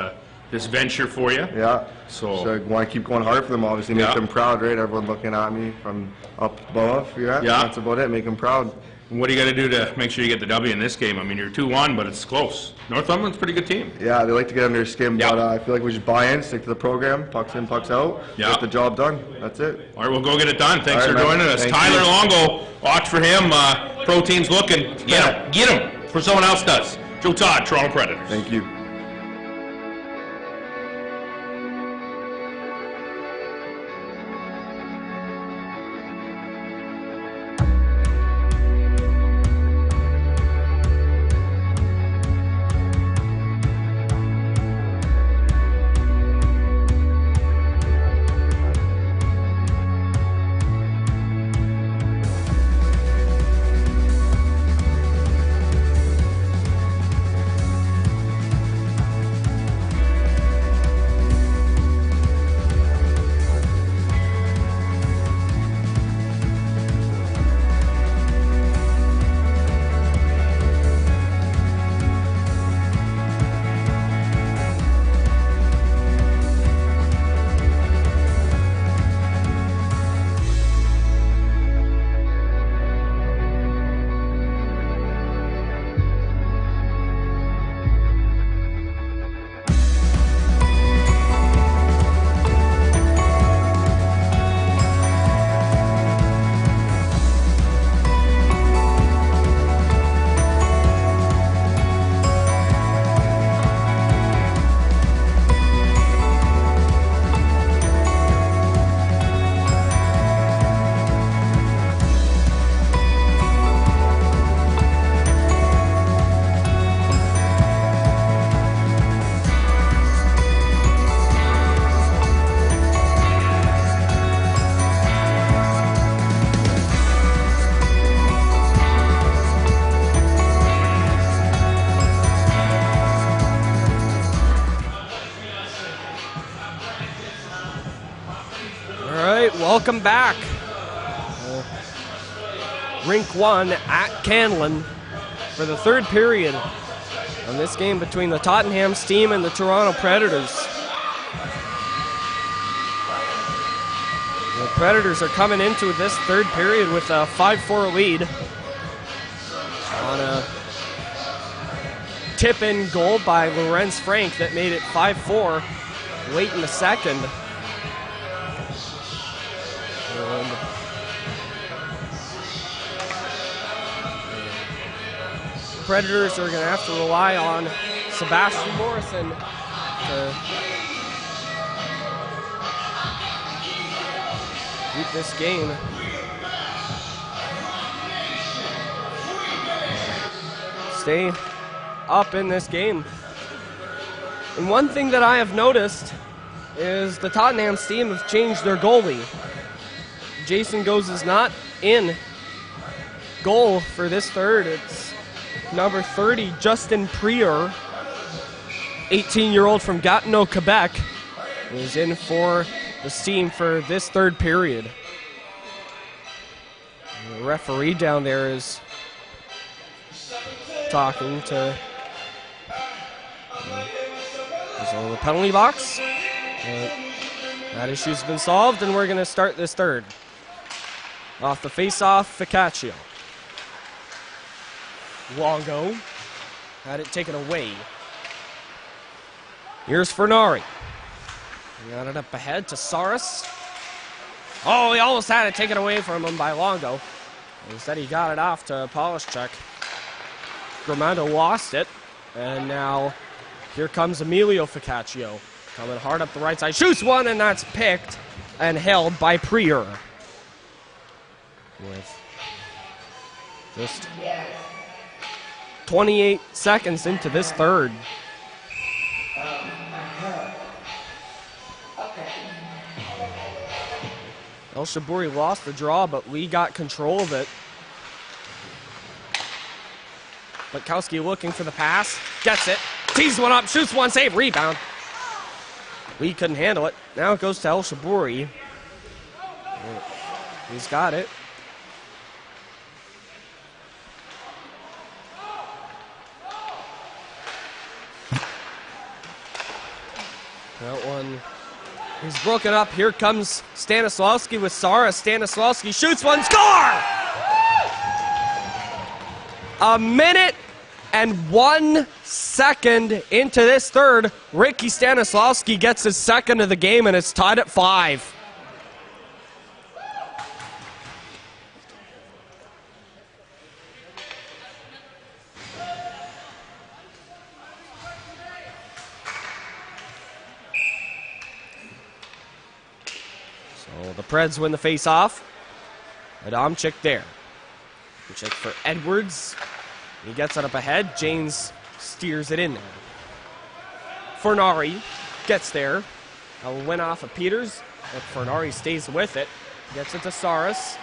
this venture for you. Yeah. So I want to keep going hard for them. Obviously, make Yeah. them proud, right? Everyone looking at me from up above. Yeah. Yeah. That's about it. Make them proud. what do you got to do to make sure you get the W in this game? I mean, you're 2-1, but it's close. Northumberland's a pretty good team. Yeah, they like to get under their skin, Yeah. but I feel like we just buy in, stick to the program, pucks in, pucks out, Yeah. get the job done. That's it. All right, we'll go get it done. Thanks All for right, man. joining us. Thank Tyler you. Longo, watch for him. Pro team's looking. Get him before someone else does. Joe Todd, Toronto Predators. Thank you. Welcome back. Rink 1 at Canlan for the third period on this game between the Tottenham team and the Toronto Predators. The Predators are coming into this third period with a 5-4 lead on a tip-in goal by Lorenz Frank that made it 5-4 late in the second. The Predators are going to have to rely on Sebastian Morrison to keep this game. Stay up in this game. And one thing that I have noticed is the Tottenham team have changed their goalie. Jason Goes is not in goal for this third. It's number 30, Justin Prieur, 18-year-old from Gatineau, Quebec, is in for the team for this third period. And the referee down there is talking to he's on the penalty box. That issue's been solved, and we're going to start this third. Off the face-off, Ficaccio. Longo had it taken away. Here's Fernari. Got it up ahead to Saris. Oh, he almost had it taken away from him by Longo. Instead, he got it off to Polishchuk. Gramando lost it. And now here comes Emilio Ficaccio. Coming hard up the right side. Shoots one, and that's picked and held by Prier. With just 28 seconds into this third. El Shabouri lost the draw, but Lee got control of it. Butkowski looking for the pass. Gets it. Tees one up. Shoots one. Save. Rebound. Lee couldn't handle it. Now it goes to El Shabouri. He's got it. That one is broken up. Here comes Stanislawski with Saras. Stanislawski shoots one. Score! A minute and 1 second into this third. Ricky Stanislawski gets his second of the game, and it's tied at 5. So the Preds win the face-off. Adamczyk there. Check for Edwards. He gets it up ahead. James steers it in there. Fornari gets there. A win off of Peters, but Fornari stays with it. Gets it to Saras.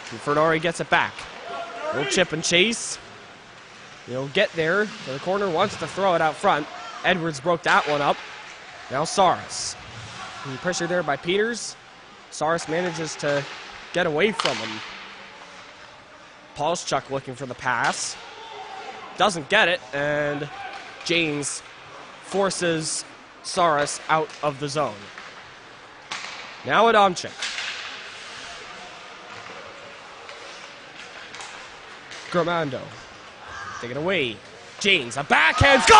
And Fornari gets it back. Little chip and chase. He'll get there to the corner. Wants to throw it out front. Edwards broke that one up. Now Saras. Pressure there by Peters. Saras manages to get away from him. Polishchuk looking for the pass. Doesn't get it, and James forces Saras out of the zone. Now Adamczyk. Gramando. Take it away. James, a backhand score!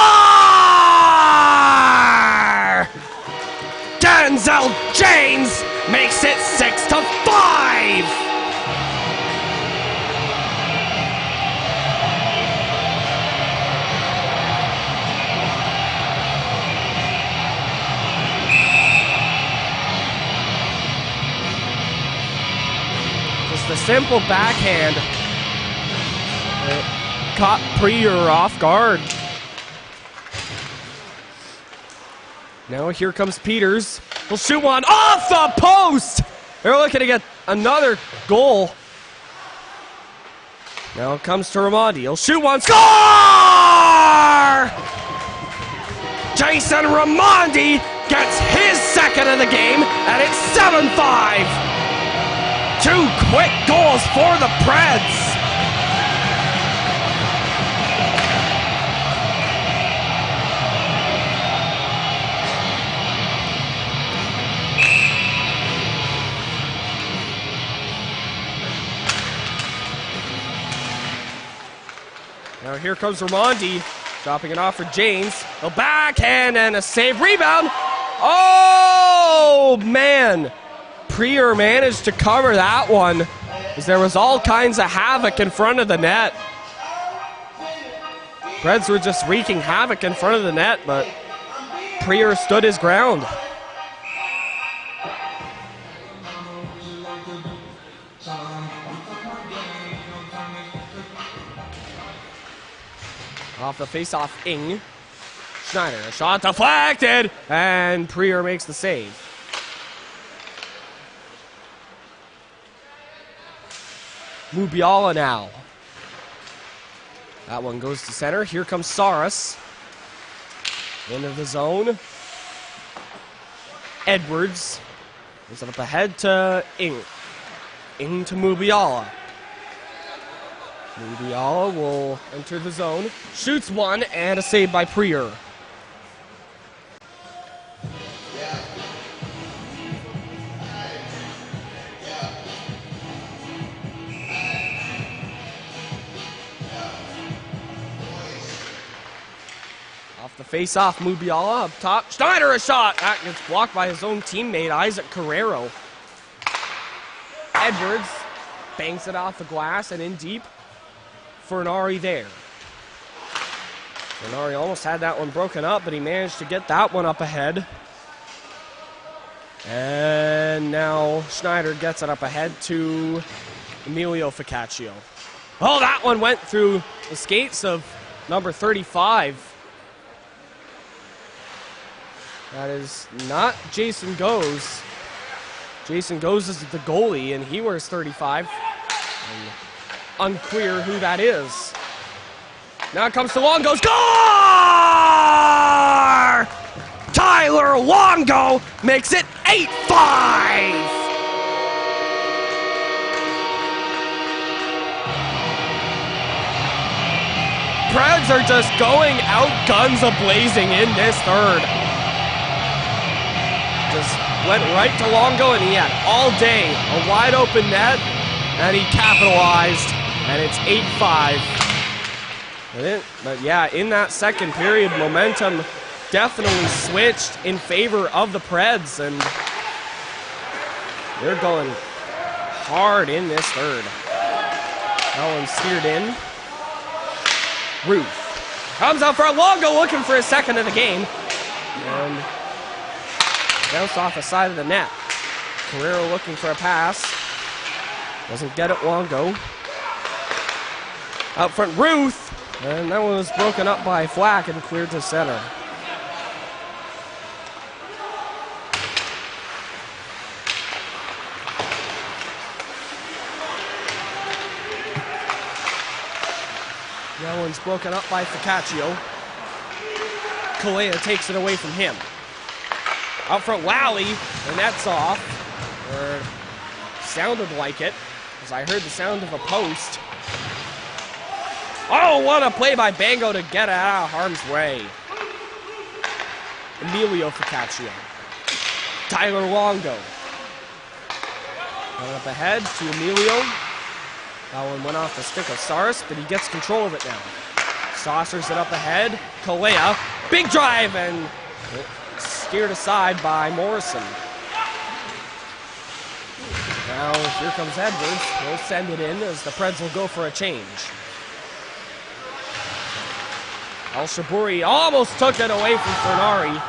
Denzel James makes it 6-5! The simple backhand caught Prier off guard. Now here comes Peters. He'll shoot one off the post. They're looking to get another goal. Now it comes to Ramondi. He'll shoot one. Score! Jason Ramondi gets his second of the game, and it's 7-5. 2 quick goals for the Preds. Now here comes Ramondi, dropping it off for James. A backhand and a save. Rebound. Oh, man. Prier managed to cover that one, as there was all kinds of havoc in front of the net. Preds were just wreaking havoc in front of the net, but Prier stood his ground. Off the face-off, Ing. Schneider, a shot deflected, and Prier makes the save. Mubiala now. That one goes to center. Here comes Saras. Into the zone. Edwards. Gives it up ahead to Ing. Ing to Mubiala. Mubiala will enter the zone. Shoots one, and a save by Prier. The face-off, Mubiala up top. Schneider a shot. That gets blocked by his own teammate, Isaac Carrero. Edwards bangs it off the glass and in deep. Fernari there. Fernari almost had that one broken up, but he managed to get that one up ahead. And now Schneider gets it up ahead to Emilio Ficaccio. Oh, that one went through the skates of number 35. That is not Jason Goes. Jason Goes is the goalie, and he wears 35. And unclear who that is. Now it comes to Longo. Score! Tyler Longo makes it 8-5! Preds are just going out guns a-blazing in this third. Just went right to Longo, and he had all day a wide open net, and he capitalized, and it's 8-5. But yeah, in that second period, momentum definitely switched in favor of the Preds, and they're going hard in this third. That one steered in. Ruth comes out for a Longo, looking for his second of the game, and bounced off the side of the net. Carrero looking for a pass. Doesn't get it, Longo. Out front, Ruth. And that one was broken up by Flack and cleared to center. That one's broken up by Ficaccio. Kalea takes it away from him. Out front, Lally, and that's off. Or sounded like it, as I heard the sound of a post. Oh, what a play by Bango to get it out of harm's way. Emilio Ficaccio. Tyler Longo. Got it up ahead to Emilio. That one went off the stick of Saris, but he gets control of it now. Saucers it up ahead. Kalea. Big drive, and steered aside by Morrison. Now here comes Edwards. He'll send it in as the Preds will go for a change. El Shaburi almost took it away from Fernari.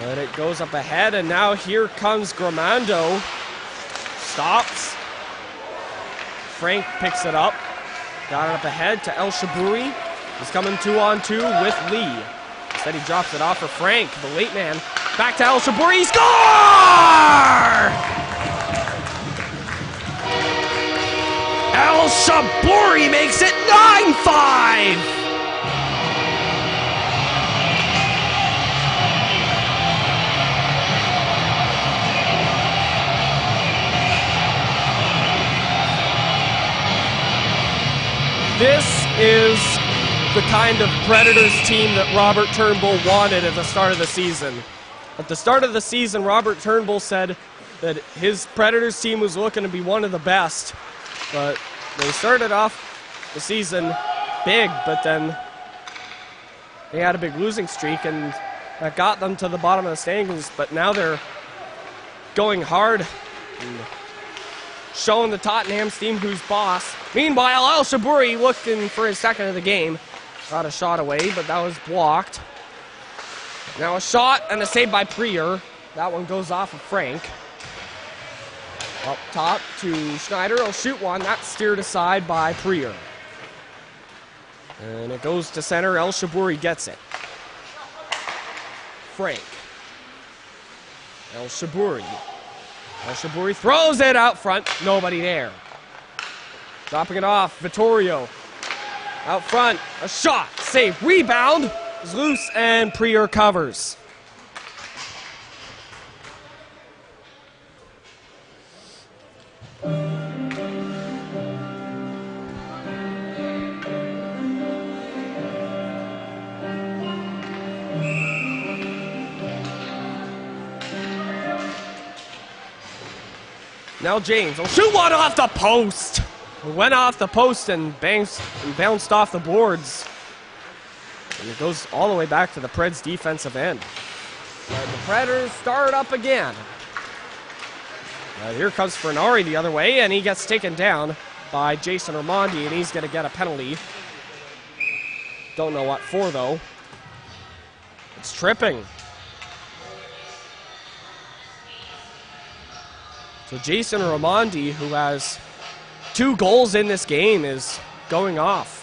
But it goes up ahead, and now here comes Gramando. Stops. Frank picks it up. Got it up ahead to El Shaburi. He's coming 2-on-2 with Lee. Instead he drops it off for Frank, the late man. Back to El Shaburi. Score! El Shaburi makes it 9-5! This is the kind of Predators team that Robert Turnbull wanted at the start of the season. At the start of the season, Robert Turnbull said that his Predators team was looking to be one of the best. But they started off the season big, but then they had a big losing streak, and that got them to the bottom of the standings. But now they're going hard and showing the Tottenham team who's boss. Meanwhile, El Shaburi looking for his second of the game. Got a shot away, but that was blocked. Now a shot and a save by Prier. That one goes off of Frank. Up top to Schneider. He'll shoot one. That's steered aside by Prier. And it goes to center. El Shaburi gets it. Frank. El Shaburi. El Shaburi throws it out front. Nobody there. Dropping it off. Vittorio. Out front. A shot. Save. Rebound. Is loose and Prier covers. Now James will shoot one off the post. It went off the post and bounced off the boards. And it goes all the way back to the Preds defensive end. And the Predators start up again. Here comes Fernari the other way, and he gets taken down by Jason Armandi, and he's going to get a penalty. Don't know what for, though. It's tripping. So Jason Armandi, who has 2 goals in this game, is going off.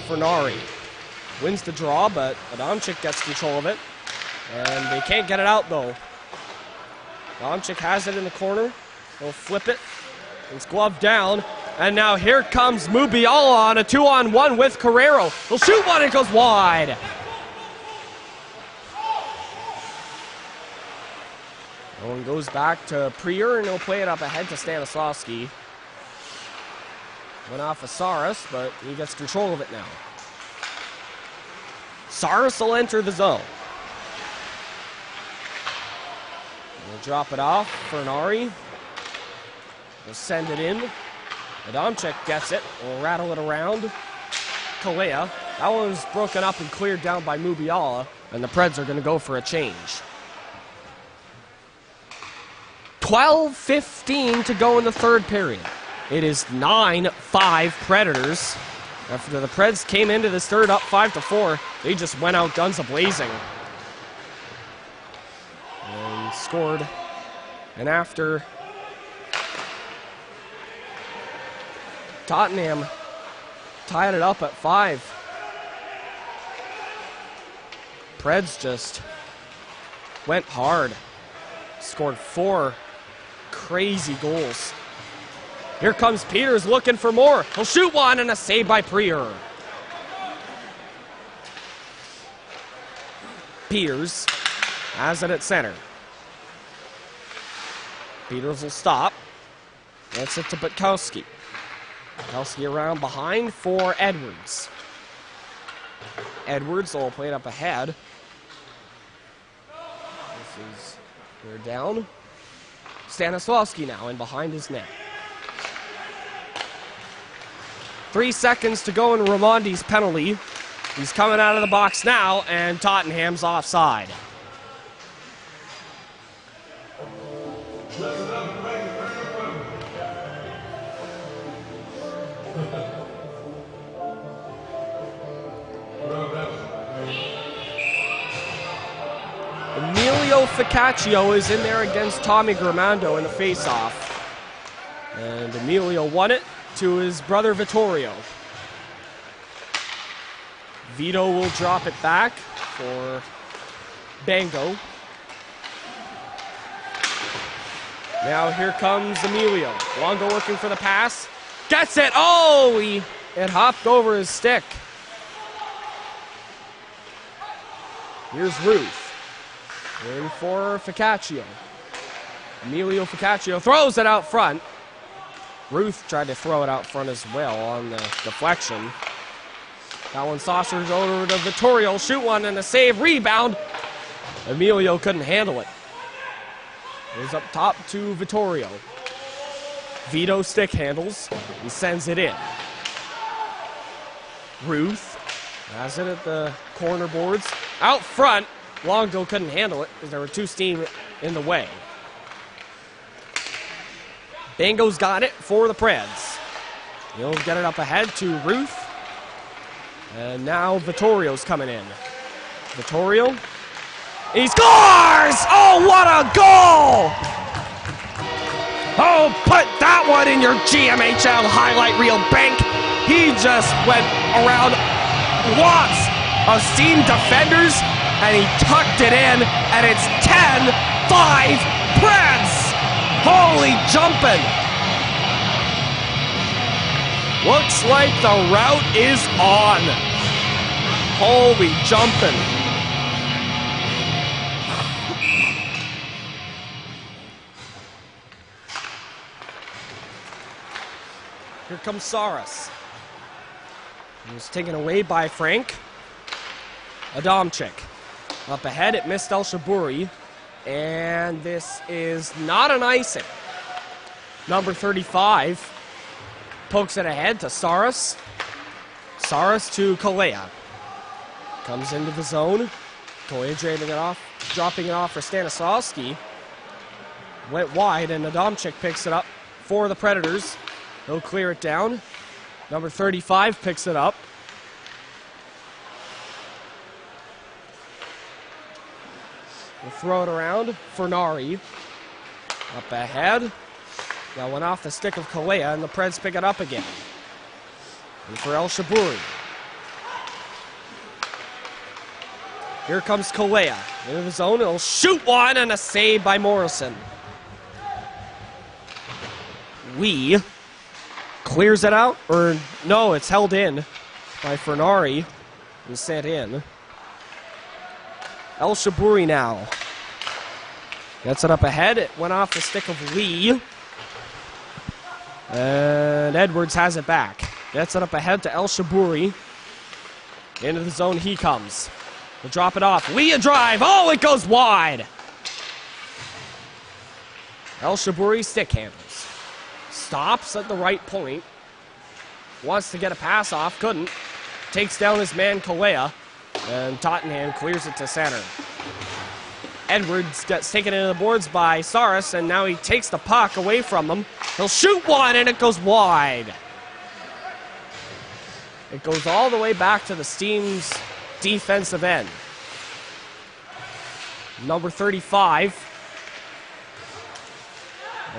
Fernari wins the draw, but Adamczyk gets control of it. And they can't get it out, though. Adamczyk has it in the corner. He'll flip it. It's gloved down. And now here comes Mubiala on a 2-on-1 with Carrero. He'll shoot one, it goes wide. One goes back to Prier, and he'll play it up ahead to Stanislavski. Went off of Saras, but he gets control of it now. Saras will enter the zone. We'll drop it off. Fernari will send it in. Adamczyk gets it. We'll rattle it around. Kalea. That one was broken up and cleared down by Mubiala, and the Preds are going to go for a change. 12:15 to go in the third period. It is 9-5 Predators. After the Preds came into this third up 5-4, they just went out guns a-blazing. And scored. And after Tottenham tied it up at 5, Preds just went hard. Scored 4 crazy goals. Here comes Peters looking for more. He'll shoot one, and a save by Prier. Peters has it at center. Peters will stop. Gets it to Butkowski. Butkowski around behind for Edwards. Edwards will play it up ahead. They're down. Stanislavski now in behind his net. 3 seconds to go in Ramondi's penalty. He's coming out of the box now, and Tottenham's offside. Emilio Ficaccio is in there against Tommy Gramando in the face-off. And Emilio won it to his brother Vittorio. Vito will drop it back for Bango. Now here comes Emilio. Longo working for the pass. Gets it! Oh! It hopped over his stick. Here's Ruth. In for Ficaccio. Emilio Ficaccio throws it out front. Ruth tried to throw it out front as well on the deflection. That one saucers over to Vittorio. Shoot one and a save. Rebound. Emilio couldn't handle it. It was up top to Vittorio. Vito stick handles. He sends it in. Ruth has it at the corner boards. Out front. Longo couldn't handle it because there were 2 steam in the way. Bango's got it for the Preds. He'll get it up ahead to Ruth. And now Vittorio's coming in. Vittorio. He scores! Oh, what a goal! Oh, put that one in your GMHL highlight reel, bank. He just went around lots of steam defenders, and he tucked it in, and it's 10-5 Preds! Holy jumping! Looks like the route is on. Holy jumping. Here comes Saras. He was taken away by Frank. Adamczyk. Up ahead, it missed El Shaburi. And this is not an icing. Number 35 pokes it ahead to Saras. Saras to Kalea. Comes into the zone. Kalea dropping it off for Stanislavski. Went wide, and Adamczyk picks it up for the Predators. He'll clear it down. Number 35 picks it up. We'll throw it around. Fernari up ahead. That went off the stick of Kalea, and the Preds pick it up again. And for El Shabouri. Here comes Kalea. Into the zone. He'll shoot one, and a save by Morrison. Wee clears it out. Or, no, it's held in by Fernari and sent in. El Shabouri now. Gets it up ahead. It went off the stick of Lee. And Edwards has it back. Gets it up ahead to El Shabouri. Into the zone he comes. He'll drop it off. Lee a drive. Oh, it goes wide. El Shabouri stick handles. Stops at the right point. Wants to get a pass off. Couldn't. Takes down his man Kalea. And Tottenham clears it to center. Edwards gets taken into the boards by Saras, and now he takes the puck away from them. He'll shoot one, and it goes wide. It goes all the way back to the Steam's defensive end. Number 35.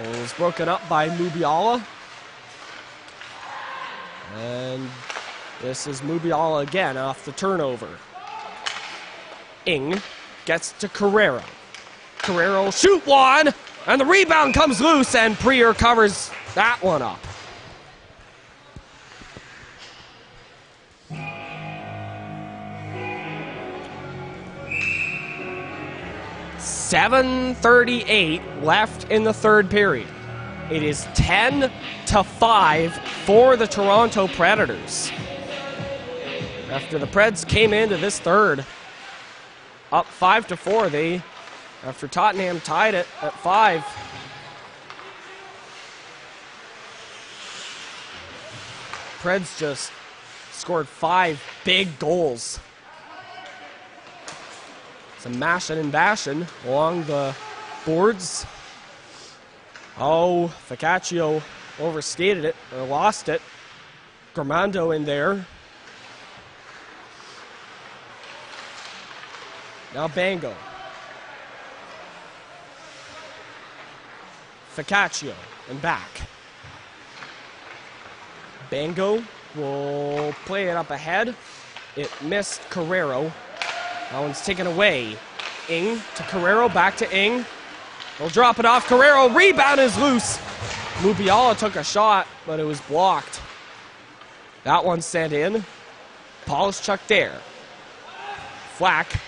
It was broken up by Mubiala. And this is Mubiala again off the turnover. Ing gets to Carrero. Carrero shoot one, and the rebound comes loose, and Prier covers that one up. .7:38 left in the third period. It is 10-5 for the Toronto Predators. After the Preds came into this third, up 5-4, after Tottenham tied it at 5. Preds just scored 5 big goals. Some mashing and bashing along the boards. Oh, Ficaccio overskated it, or lost it. Gramando in there. Now Bango. Ficaccio and back. Bango will play it up ahead. It missed Carrero. That one's taken away. Ing to Carrero, back to Ing. They'll drop it off. Carrero, rebound is loose. Mubiala took a shot, but it was blocked. That one sent in. Polishchuk there. Flack.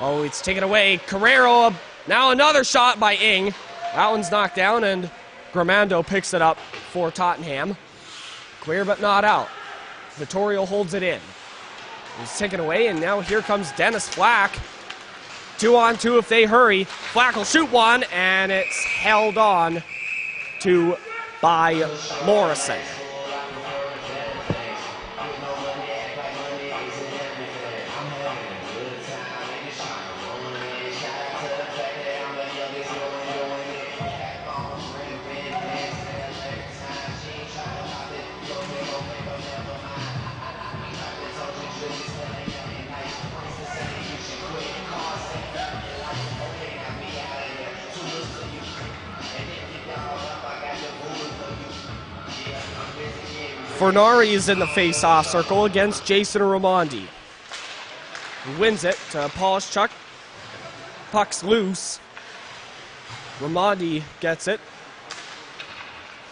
Oh, it's taken away. Carrero, now another shot by Ing. That one's knocked down, and Gramando picks it up for Tottenham. Clear but not out. Vittorio holds it in. It's taken away, and now here comes Dennis Flack. 2-on-2 if they hurry. Flack will shoot one, and it's held on to by Morrison. Fornari is in the face-off circle against Jason Ramondi. He wins it to Polishchuk. Puck's loose. Ramondi gets it.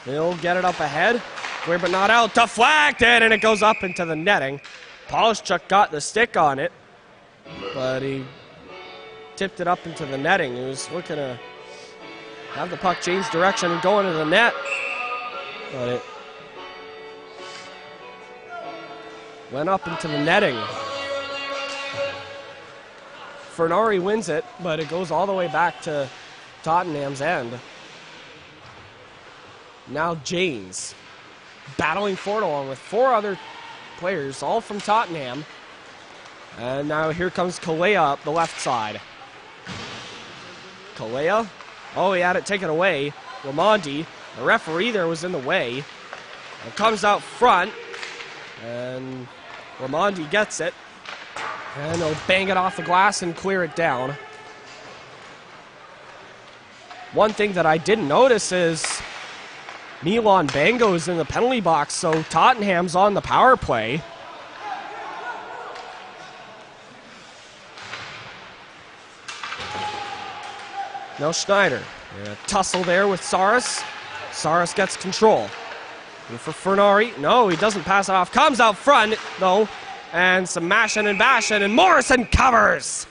He'll get it up ahead. Clear but not out. Deflected, and it goes up into the netting. Polishchuk got the stick on it, but he tipped it up into the netting. He was looking to have the puck change direction and go into the net, but it went up into the netting. Fernari wins it, but it goes all the way back to Tottenham's end. Now Janes battling for it along with 4 other players, all from Tottenham. And now here comes Kalea up the left side. Kalea. Oh, he had it taken away. Ramondi, the referee there, was in the way. It comes out front. And Ramondi gets it. And he'll bang it off the glass and clear it down. One thing that I didn't notice is Milan Bango's in the penalty box, so Tottenham's on the power play. Now Schneider. A tussle there with Saras. Saras gets control. And for Fernari. No, he doesn't pass it off. Comes out front, though. And some mashing and bashing, and Morrison covers.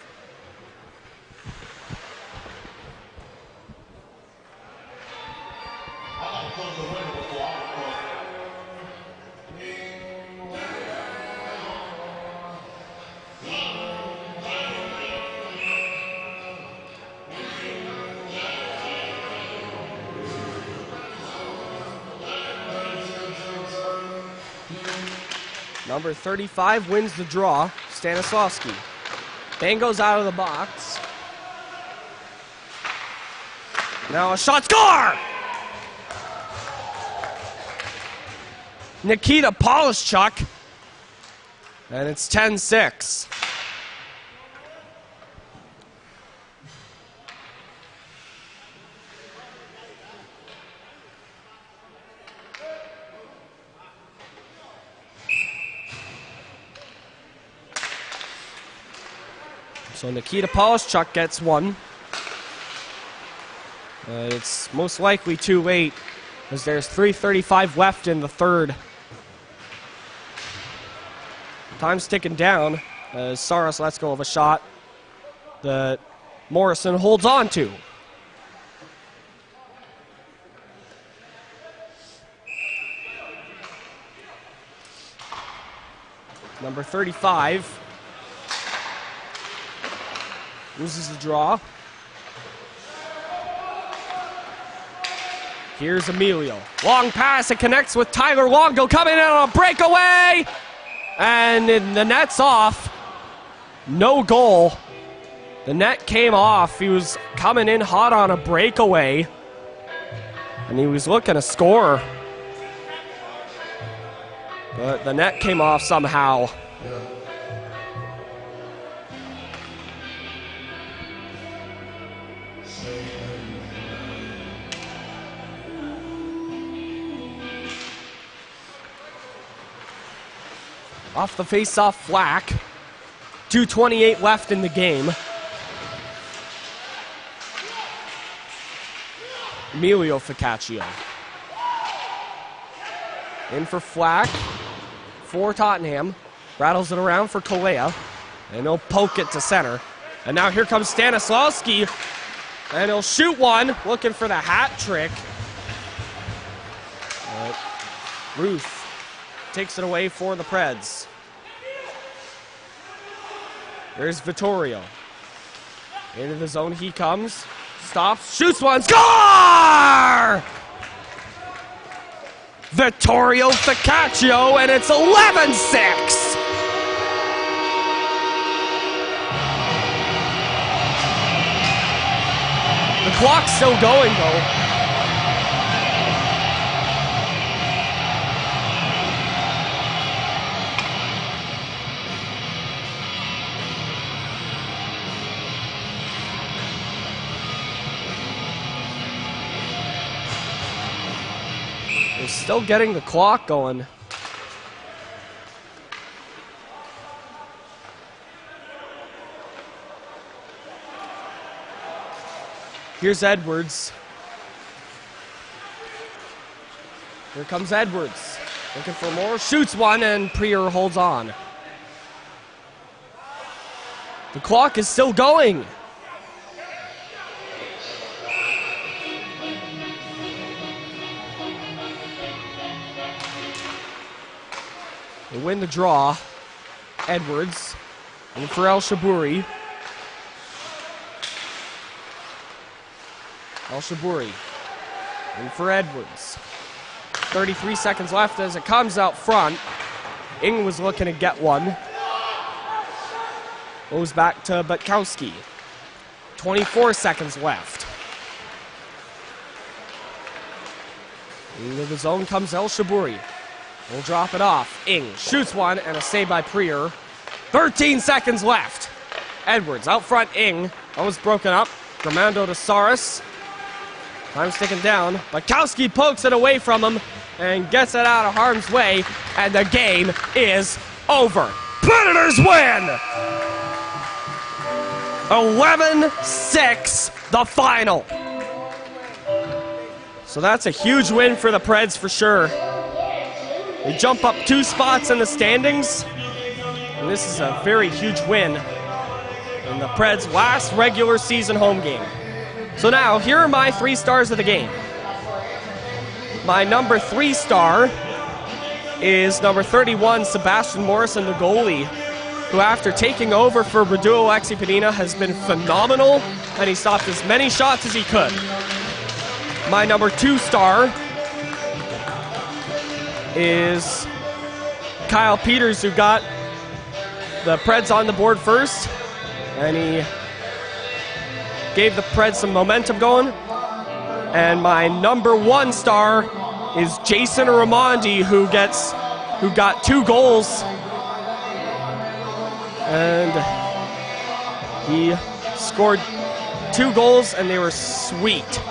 Number 35 wins the draw, Stanislavski. Bango's out of the box. Now a shot, score! Nikita Polishchuk. And it's 10-6. So Nikita Polishchuk gets one. It's most likely too late, as there's 3:35 left in the third. Time's ticking down as Saras lets go of a shot that Morrison holds on to. Number 35 loses the draw. Here's Emilio. Long pass, it connects with Tyler Longo coming in on a breakaway. And the net's off. No goal. The net came off. He was coming in hot on a breakaway. And he was looking to score. But the net came off somehow. Off the face-off flack. 2:28 left in the game. Emilio Ficaccio. In for Flack. For Tottenham. Rattles it around for Kalea. And he'll poke it to center. And now here comes Stanislavski. And he'll shoot one. Looking for the hat trick. Ruth takes it away for the Preds. There's Vittorio. Into the zone he comes. Stops. Shoots one. Score! Vittorio Ficaccio, and it's 11-6. The clock's still going, though. They're still getting the clock going. Here's Edwards. Here comes Edwards. Looking for more. Shoots one, and Prier holds on. The clock is still going. They win the draw. Edwards. And for El Shabouri. El Shabouri. And for Edwards. 33 seconds left as it comes out front. Ing was looking to get one. Goes back to Butkowski. 24 seconds left. Into the zone comes El Shabouri. We'll drop it off. Ing shoots one and a save by Prier. 13 seconds left. Edwards out front. Ing almost broken up. Gramando to Saris. Time's ticking down. Butkowski pokes it away from him and gets it out of harm's way, and the game is over. Predators win! 11-6, the final. So that's a huge win for the Preds for sure. They jump up 2 spots in the standings, and this is a very huge win in the Preds' last regular season home game. So now, here are my 3 stars of the game. My number 3 star is number 31, Sebastian Morrison, the goalie, who after taking over for Radulo Lexipadina has been phenomenal, and he stopped as many shots as he could. My number 2 star is Kyle Peters, who got the Preds on the board first, and he gave the Preds some momentum going. And my number 1 star is Jason Raimondi, who got 2 goals. And he scored 2 goals, and they were sweet.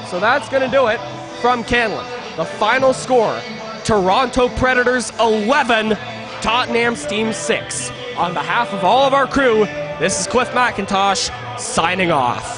So that's going to do it from Canlan. The final score, Toronto Predators 11, Tottenham Steam 6. On behalf of all of our crew, this is Cliff McIntosh signing off.